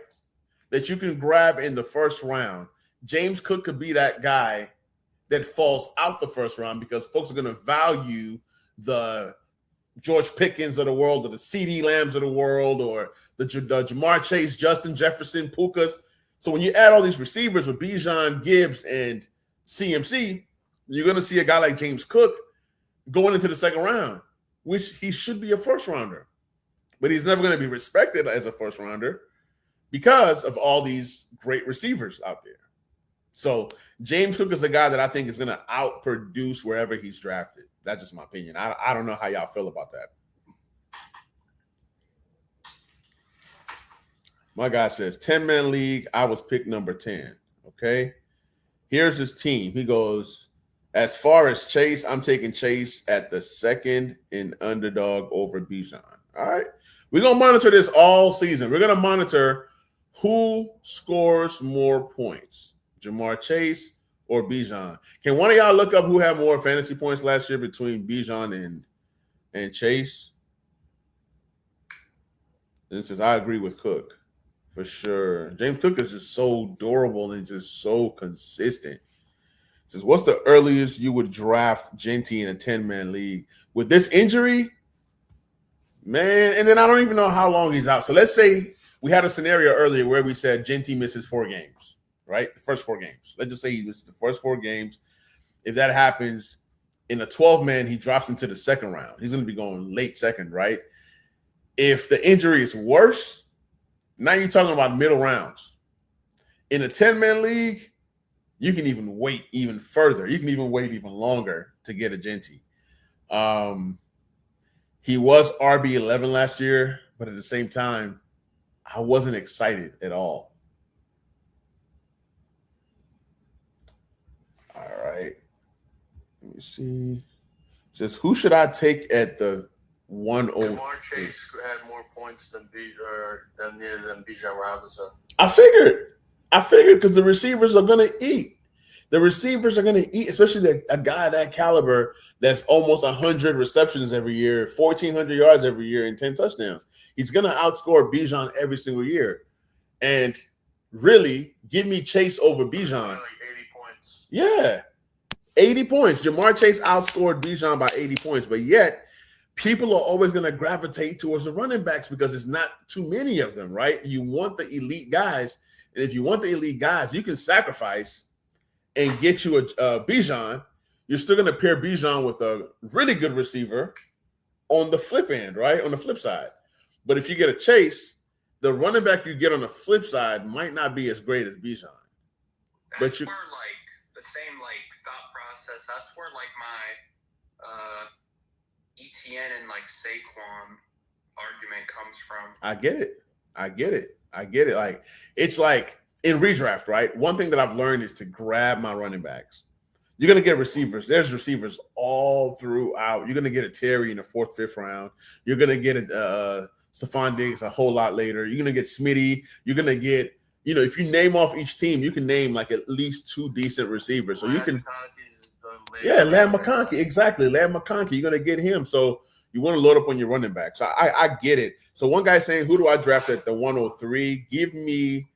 that you can grab in the first round, James Cook could be that guy that falls out the first round because folks are going to value the George Pickens of the world or the CeeDee Lambs of the world or the Jamar Chase, Justin Jefferson, Pukas. So when you add all these receivers with Bijan, Gibbs, and CMC, you're going to see a guy like James Cook going into the second round, which he should be a first rounder. But he's never going to be respected as a first rounder because of all these great receivers out there. So James Cook is a guy that I think is going to outproduce wherever he's drafted. That's just my opinion. I don't know how y'all feel about that. My guy says 10-man league. I was picked number 10. Okay. Here's his team. He goes, as far as Chase, I'm taking Chase at the second in underdog over Bijan. All right. We're going to monitor this all season. We're going to monitor who scores more points. Jamar Chase or Bijan. Can one of y'all look up who had more fantasy points last year between Bijan and Chase? This says, I agree with Cook for sure. James Cook is just so durable and just so consistent. It says, what's the earliest you would draft Genty in a 10-man league? With this injury, man, and then I don't even know how long he's out. So let's say we had a scenario earlier where we said Genty misses 4 games. Right? The first 4 games. Let's just say he was the first 4 games. If that happens in a 12-man, he drops into the second round. He's going to be going late second, right? If the injury is worse, now you're talking about middle rounds. In a 10-man league, you can even wait even further. You can even wait even longer to get a Genty. He was RB11 last year, but at the same time, I wasn't excited at all. All right. Let me see. It says, who should I take at the 103? Jamar Chase had more points than Bijan Robinson. I figured because the receivers are going to eat. The receivers are going to eat, especially a guy that caliber that's almost 100 receptions every year, 1,400 yards every year, and 10 touchdowns. He's going to outscore Bijan every single year. And really, give me Chase over Bijan. Like 80 points. Yeah, 80 points. Jamar Chase outscored Bijan by 80 points, but yet people are always going to gravitate towards the running backs because there's not too many of them, right? You want the elite guys, and if you want the elite guys, you can sacrifice and get you a Bijan. You're still going to pair Bijan with a really good receiver on the flip end, right? On the flip side. But if you get a Chase, the running back you get on the flip side might not be as great as Bijan. That's where, like, the same, like, thought process, that's where, like, my ETN and, like, Saquon argument comes from. I get it. Like, it's like in redraft, right? One thing that I've learned is to grab my running backs. You're going to get receivers. There's receivers all throughout. You're going to get a Terry in the 4th, 5th round. You're going to get a Stephon Diggs a whole lot later. You're going to get Smitty. You're going to get, if you name off each team, you can name like at least 2 decent receivers. So you can, Ladd McConkey, exactly. Ladd McConkey, you're going to get him. So you want to load up on your running backs. So I get it. So one guy saying, who do I draft at the 103? Give me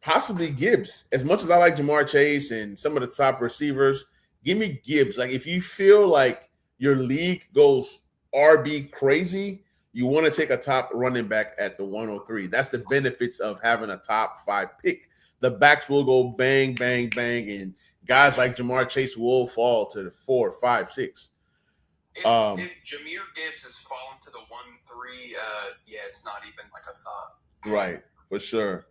possibly Gibbs. As much as I like Jamar Chase and some of the top receivers, give me Gibbs. Like, if you feel like your league goes RB crazy, you want to take a top running back at the 103. That's the benefits of having a top 5 pick. The backs will go bang, bang, bang, and guys like Jamar Chase will fall to the 4, 5, 6. If Jahmyr Gibbs has fallen to the 1-3, it's not even like a thought. Right, for sure.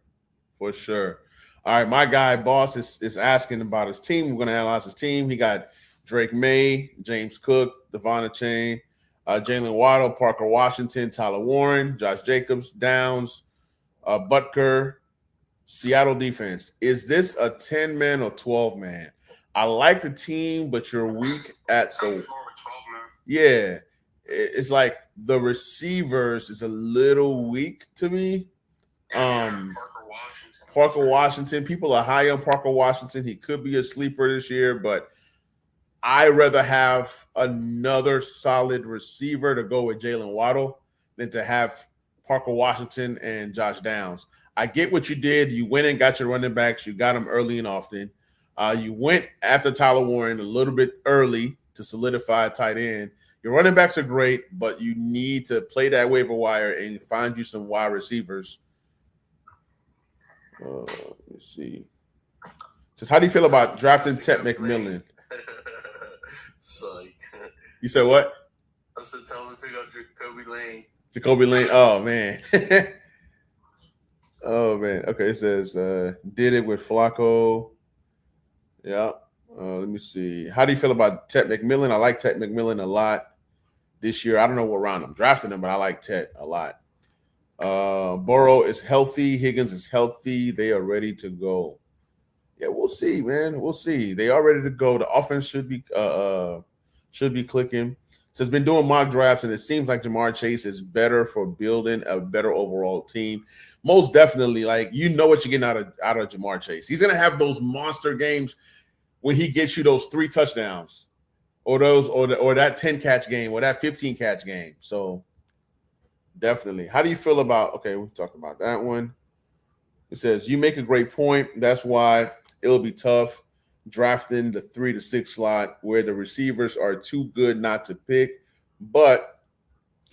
For sure. All right, my guy, Boss, is asking about his team. We're going to analyze his team. He got Drake May, James Cook, Devon Achane, Jalen Waddle, Parker Washington, Tyler Warren, Josh Jacobs, Downs, Butker, Seattle defense. Is this a 10-man or 12-man? I like the team, but you're weak at the – yeah. It's like the receivers is a little weak to me. Parker Washington. People are high on Parker Washington. He could be a sleeper this year, but I'd rather have another solid receiver to go with Jalen Waddle than to have Parker Washington and Josh Downs. I get what you did. You went and got your running backs. You got them early and often. You went after Tyler Warren a little bit early to solidify a tight end. Your running backs are great, but you need to play that waiver wire and find you some wide receivers. Let's see. Says, how do you feel about drafting Ted McMillan? Psych. You said what? I said tell him to pick up Jacoby Lane. Jacoby Lane. Oh man. Oh man. Okay, it says did it with Flacco. Yeah. Let me see. How do you feel about Ted McMillan? I like Ted McMillan a lot this year. I don't know what round I'm drafting him, but I like Ted a lot. Burrow is healthy. Higgins is healthy. They are ready to go. Yeah, we'll see, man. We'll see. They are ready to go. The offense should be clicking. So it's been doing mock drafts, and it seems like Jamar Chase is better for building a better overall team. Most definitely, like, you know what you're getting out of Jamar Chase. He's gonna have those monster games when he gets you those 3 touchdowns, or that 10 catch game, or that 15 catch game. So definitely. How do you feel about? Okay, we'll talk about that one. It says you make a great point. That's why it'll be tough drafting the 3 to 6 slot where the receivers are too good not to pick, but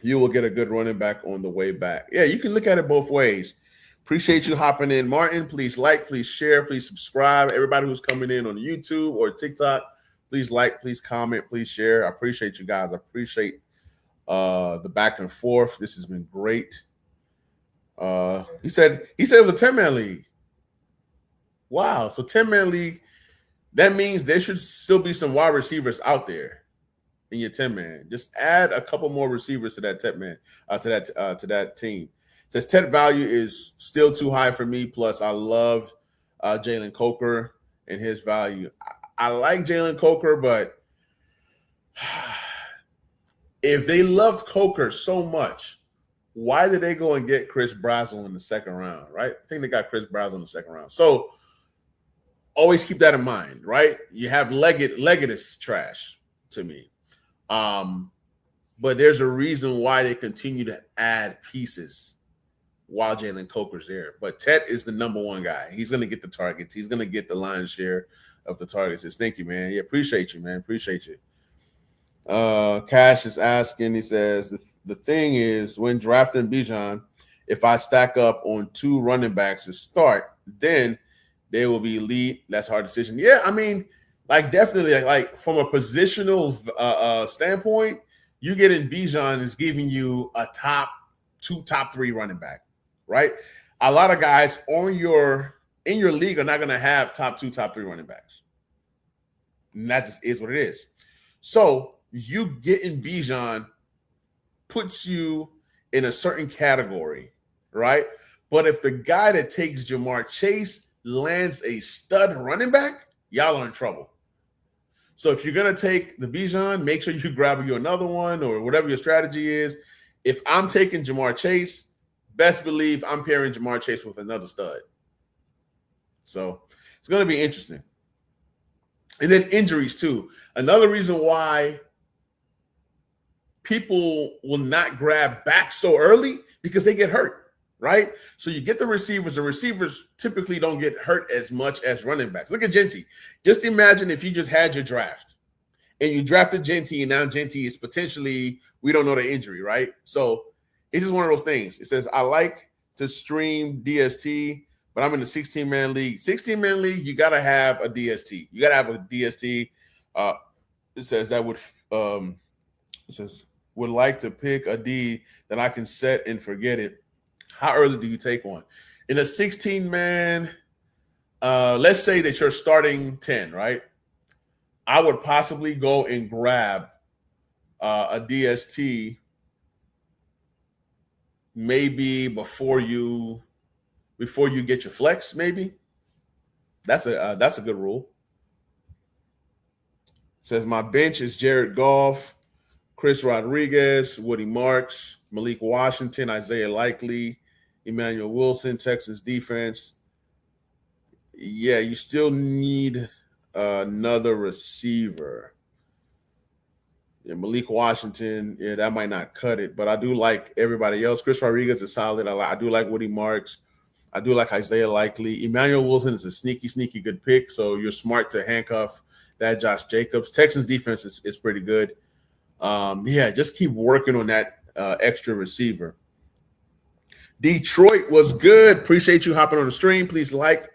you will get a good running back on the way back. Yeah, you can look at it both ways. Appreciate you hopping in, Martin. Please like, please share, please subscribe. Everybody who's coming in on YouTube or TikTok, please like, please comment, please share. I appreciate you guys. I appreciate the back and forth. This has been great. He said it was a 10-man league. Wow. So 10-man league, that means there should still be some wide receivers out there in your 10-man. Just add a couple more receivers to that 10-man, to that team. It says Ted value is still too high for me. Plus, I love Jalen Coker and his value. I like Jalen Coker, but if they loved Coker so much, why did they go and get Chris Brazzle in the second round, right? I think they got Chris Brazzle in the second round. So always keep that in mind, right? You have Leggett is trash to me. But there's a reason why they continue to add pieces while Jalen Coker's there. But Ted is the number one guy. He's going to get the targets. He's going to get the lion's share of the targets. Says, thank you, man. Yeah, appreciate you, man. Appreciate you. Cash is asking, he says, the thing is, when drafting Bijan, if I stack up on 2 running backs to start, then they will be elite. That's a hard decision. Yeah, I mean, like definitely, like from a positional standpoint, you getting Bijan is giving you a top 2, top 3 running back, right? A lot of guys in your league are not going to have top 2, top 3 running backs. And that just is what it is. So you getting Bijan puts you in a certain category, right? But if the guy that takes Jamar Chase lands a stud running back, y'all are in trouble. So if you're going to take the Bijan, make sure you grab you another one or whatever your strategy is. If I'm taking Jamar Chase, best believe I'm pairing Jamar Chase with another stud. So it's going to be interesting. And then injuries too. Another reason why people will not grab back so early because they get hurt, right? So you get the receivers. The receivers typically don't get hurt as much as running backs. Look at Genty. Just imagine if you just had your draft and you drafted Genty and now Genty is potentially, we don't know the injury, right? So it's just one of those things. It says, I like to stream DST, but I'm in the 16-man league. 16-man league, you got to have a DST. You got to have a DST. It says that would like to pick a D that I can set and forget it. How early do you take one? In a 16-man, let's say that you're starting 10, right? I would possibly go and grab a DST maybe before you get your flex, maybe. That's a good rule. It says my bench is Jared Goff, Chris Rodriguez, Woody Marks, Malik Washington, Isaiah Likely, Emmanuel Wilson, Texas defense. Yeah, you still need another receiver. Yeah, Malik Washington, yeah, that might not cut it, but I do like everybody else. Chris Rodriguez is solid. I do like Woody Marks. I do like Isaiah Likely. Emmanuel Wilson is a sneaky good pick, so you're smart to handcuff that Josh Jacobs. Texans defense is pretty good. Yeah, just keep working on that extra receiver. Detroit was good. Appreciate you hopping on the stream. Please like,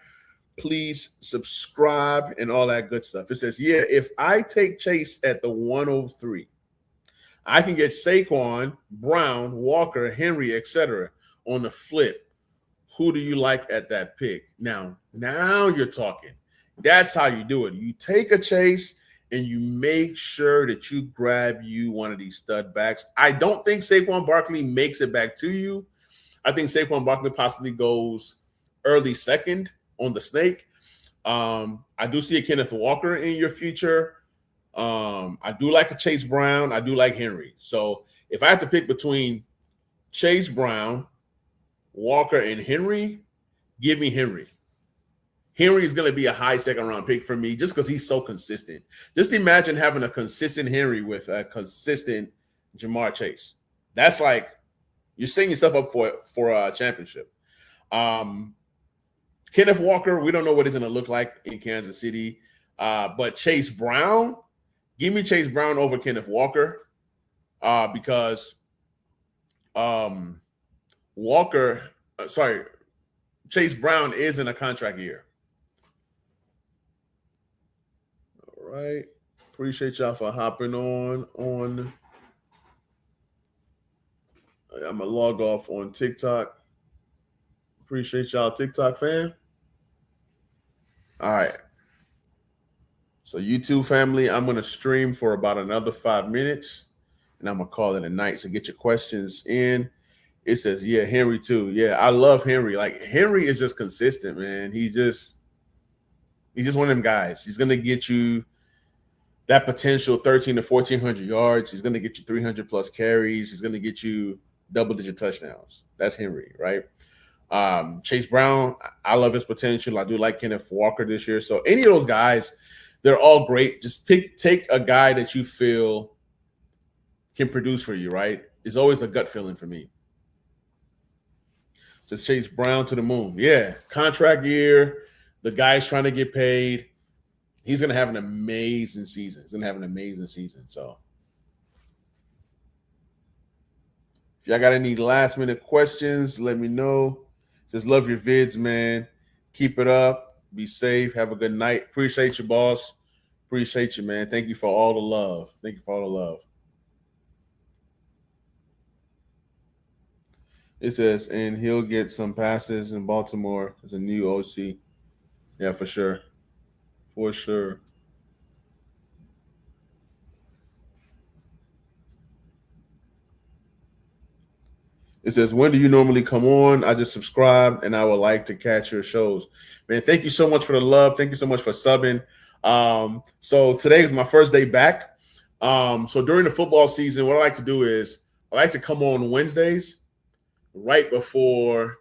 please subscribe, and all that good stuff. It says, yeah, if I take Chase at the 103, I can get Saquon, Brown, Walker, Henry, etc. on the flip. Who do you like at that pick? Now you're talking. That's how you do it. You take a Chase and you make sure that you grab you one of these stud backs. I don't think Saquon Barkley makes it back to you. I think Saquon Barkley possibly goes early second on the snake. I do see a Kenneth Walker in your future. I do like a Chase Brown. I do like Henry. So if I have to pick between Chase Brown, Walker, and Henry, give me Henry. Henry is going to be a high second-round pick for me just because he's so consistent. Just imagine having a consistent Henry with a consistent Jamar Chase. That's like you're setting yourself up for a championship. Kenneth Walker, we don't know what he's going to look like in Kansas City. But Chase Brown, give me Chase Brown over Kenneth Walker because Chase Brown is in a contract year. All right. Appreciate y'all for hopping on. I'm going to log off on TikTok. Appreciate y'all, TikTok fan. All right. So YouTube family, I'm going to stream for about another 5 minutes, and I'm going to call it a night. So get your questions in. It says, yeah, Henry too. Yeah, I love Henry. Like, Henry is just consistent, man. He's just one of them guys. He's going to get you that potential 13 to 1,400 yards. He's going to get you 300 plus carries. He's going to get you double-digit touchdowns. That's Henry, right? Chase Brown, I love his potential. I do like Kenneth Walker this year. So any of those guys, they're all great. Just take a guy that you feel can produce for you, right? It's always a gut feeling for me. Just Chase Brown to the moon. Yeah, contract year. The guy's trying to get paid. He's going to have an amazing season. So if y'all got any last-minute questions, let me know. It says, love your vids, man. Keep it up. Be safe. Have a good night. Appreciate you, boss. Appreciate you, man. Thank you for all the love. It says, and he'll get some passes in Baltimore as a new OC. Yeah, for sure. For sure. It says, when do you normally come on? I just subscribed, and I would like to catch your shows. Man, thank you so much for the love. Thank you so much for subbing. So today is my first day back. So during the football season, what I like to do is I like to come on Wednesdays right before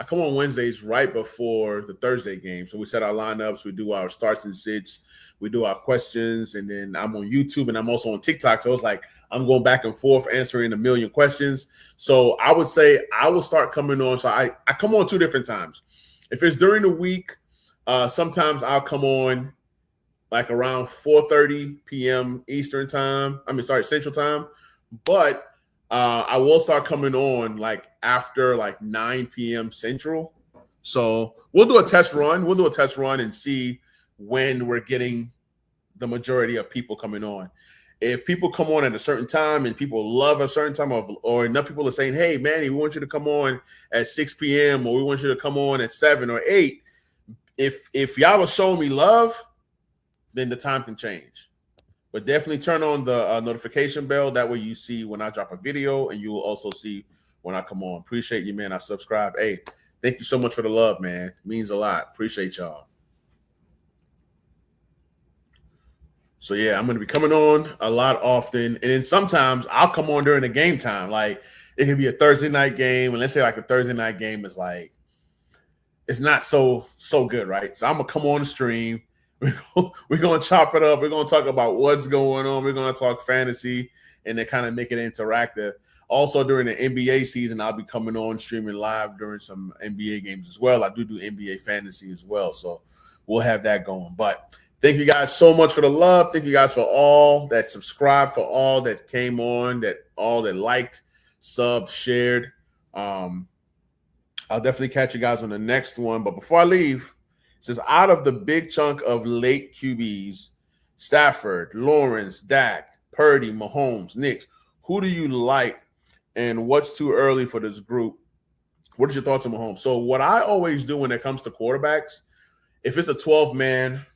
the Thursday game. So we set our lineups, we do our starts and sits, we do our questions, and then I'm on YouTube and I'm also on TikTok. So it's like I'm going back and forth answering a million questions. So I would say I will start coming on. So I come on 2 different times. If it's during the week, sometimes I'll come on like around 4:30 p.m. Central Time. But I will start coming on like after like 9 p.m. Central. So we'll do a test run. And see when we're getting the majority of people coming on. If people come on at a certain time and people love a certain time, or enough people are saying, hey, Manny, we want you to come on at 6 p.m. or we want you to come on at 7 or 8. If y'all are showing me love, then the time can change. But definitely turn on the notification bell. That way you see when I drop a video, and you will also see when I come on. Appreciate you, man. I subscribe. Hey, thank you so much for the love, man. It means a lot. Appreciate y'all. So, yeah, I'm going to be coming on a lot often. And then sometimes I'll come on during the game time. Like, it could be a Thursday night game. And let's say like a Thursday night game is like, it's not so good, right? So I'm going to come on the stream. We're going to chop it up. We're going to talk about what's going on. We're going to talk fantasy and then kind of make it interactive. Also, during the NBA season, I'll be coming on streaming live during some NBA games as well. I do NBA fantasy as well. So we'll have that going. But thank you guys so much for the love. Thank you guys for all that subscribed, for all that came on, all that liked, subbed, shared. I'll definitely catch you guys on the next one. But before I leave, it says, out of the big chunk of late QBs, Stafford, Lawrence, Dak, Purdy, Mahomes, Knicks, who do you like and what's too early for this group? What is your thoughts on Mahomes? So what I always do when it comes to quarterbacks, if it's a 12-man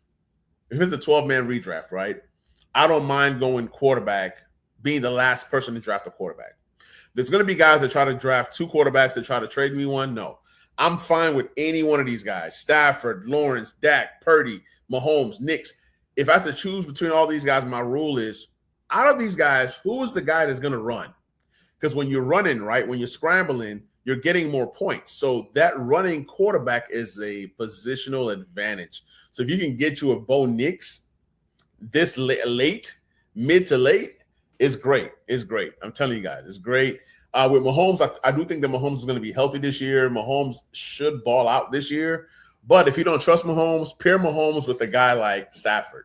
redraft, right, I don't mind going quarterback, being the last person to draft a quarterback. There's going to be guys that try to draft 2 quarterbacks that try to trade me one. No. I'm fine with any one of these guys. Stafford, Lawrence, Dak, Purdy, Mahomes, Knicks. If I have to choose between all these guys, my rule is, out of these guys, who is the guy that's going to run? Because when you're running, right, when you're scrambling, you're getting more points. So that running quarterback is a positional advantage. So if you can get you a Bo Nix this late, mid to late, it's great. It's great. I'm telling you guys, it's great. With Mahomes, I do think that Mahomes is going to be healthy this year. Mahomes should ball out this year. But if you don't trust Mahomes, pair Mahomes with a guy like Stafford.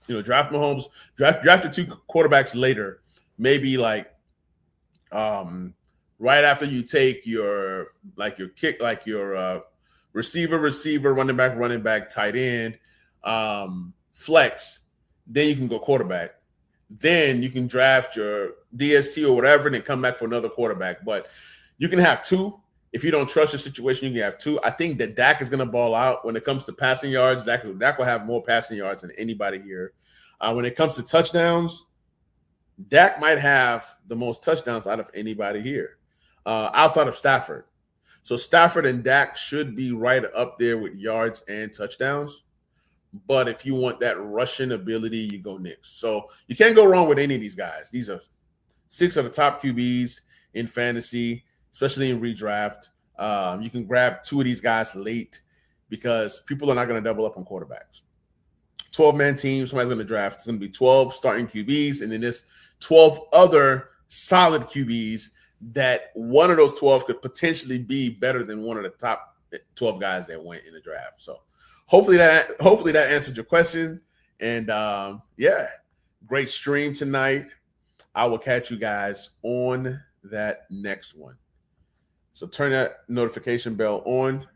Draft Mahomes, draft the 2 quarterbacks later, maybe like right after you take your receiver, running back, tight end, flex, then you can go quarterback. Then you can draft your DST or whatever and then come back for another quarterback. But you can have 2 if you don't trust your situation, you can have 2. I think that Dak is going to ball out when it comes to passing yards. Dak will have more passing yards than anybody here. When it comes to touchdowns, Dak might have the most touchdowns out of anybody here, outside of Stafford. So Stafford and Dak should be right up there with yards and touchdowns. But if you want that rushing ability, you go Knicks. So you can't go wrong with any of these guys. These are 6 of the top QBs in fantasy, especially in redraft. You can grab 2 of these guys late because people are not going to double up on quarterbacks. 12-man team, somebody's going to draft. It's going to be 12 starting QBs, and then there's 12 other solid QBs that one of those 12 could potentially be better than one of the top 12 guys that went in the draft. So hopefully that answered your question. And yeah, great stream tonight. I will catch you guys on that next one. So turn that notification bell on,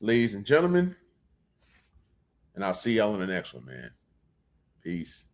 ladies and gentlemen. And I'll see y'all on the next one, man. Peace.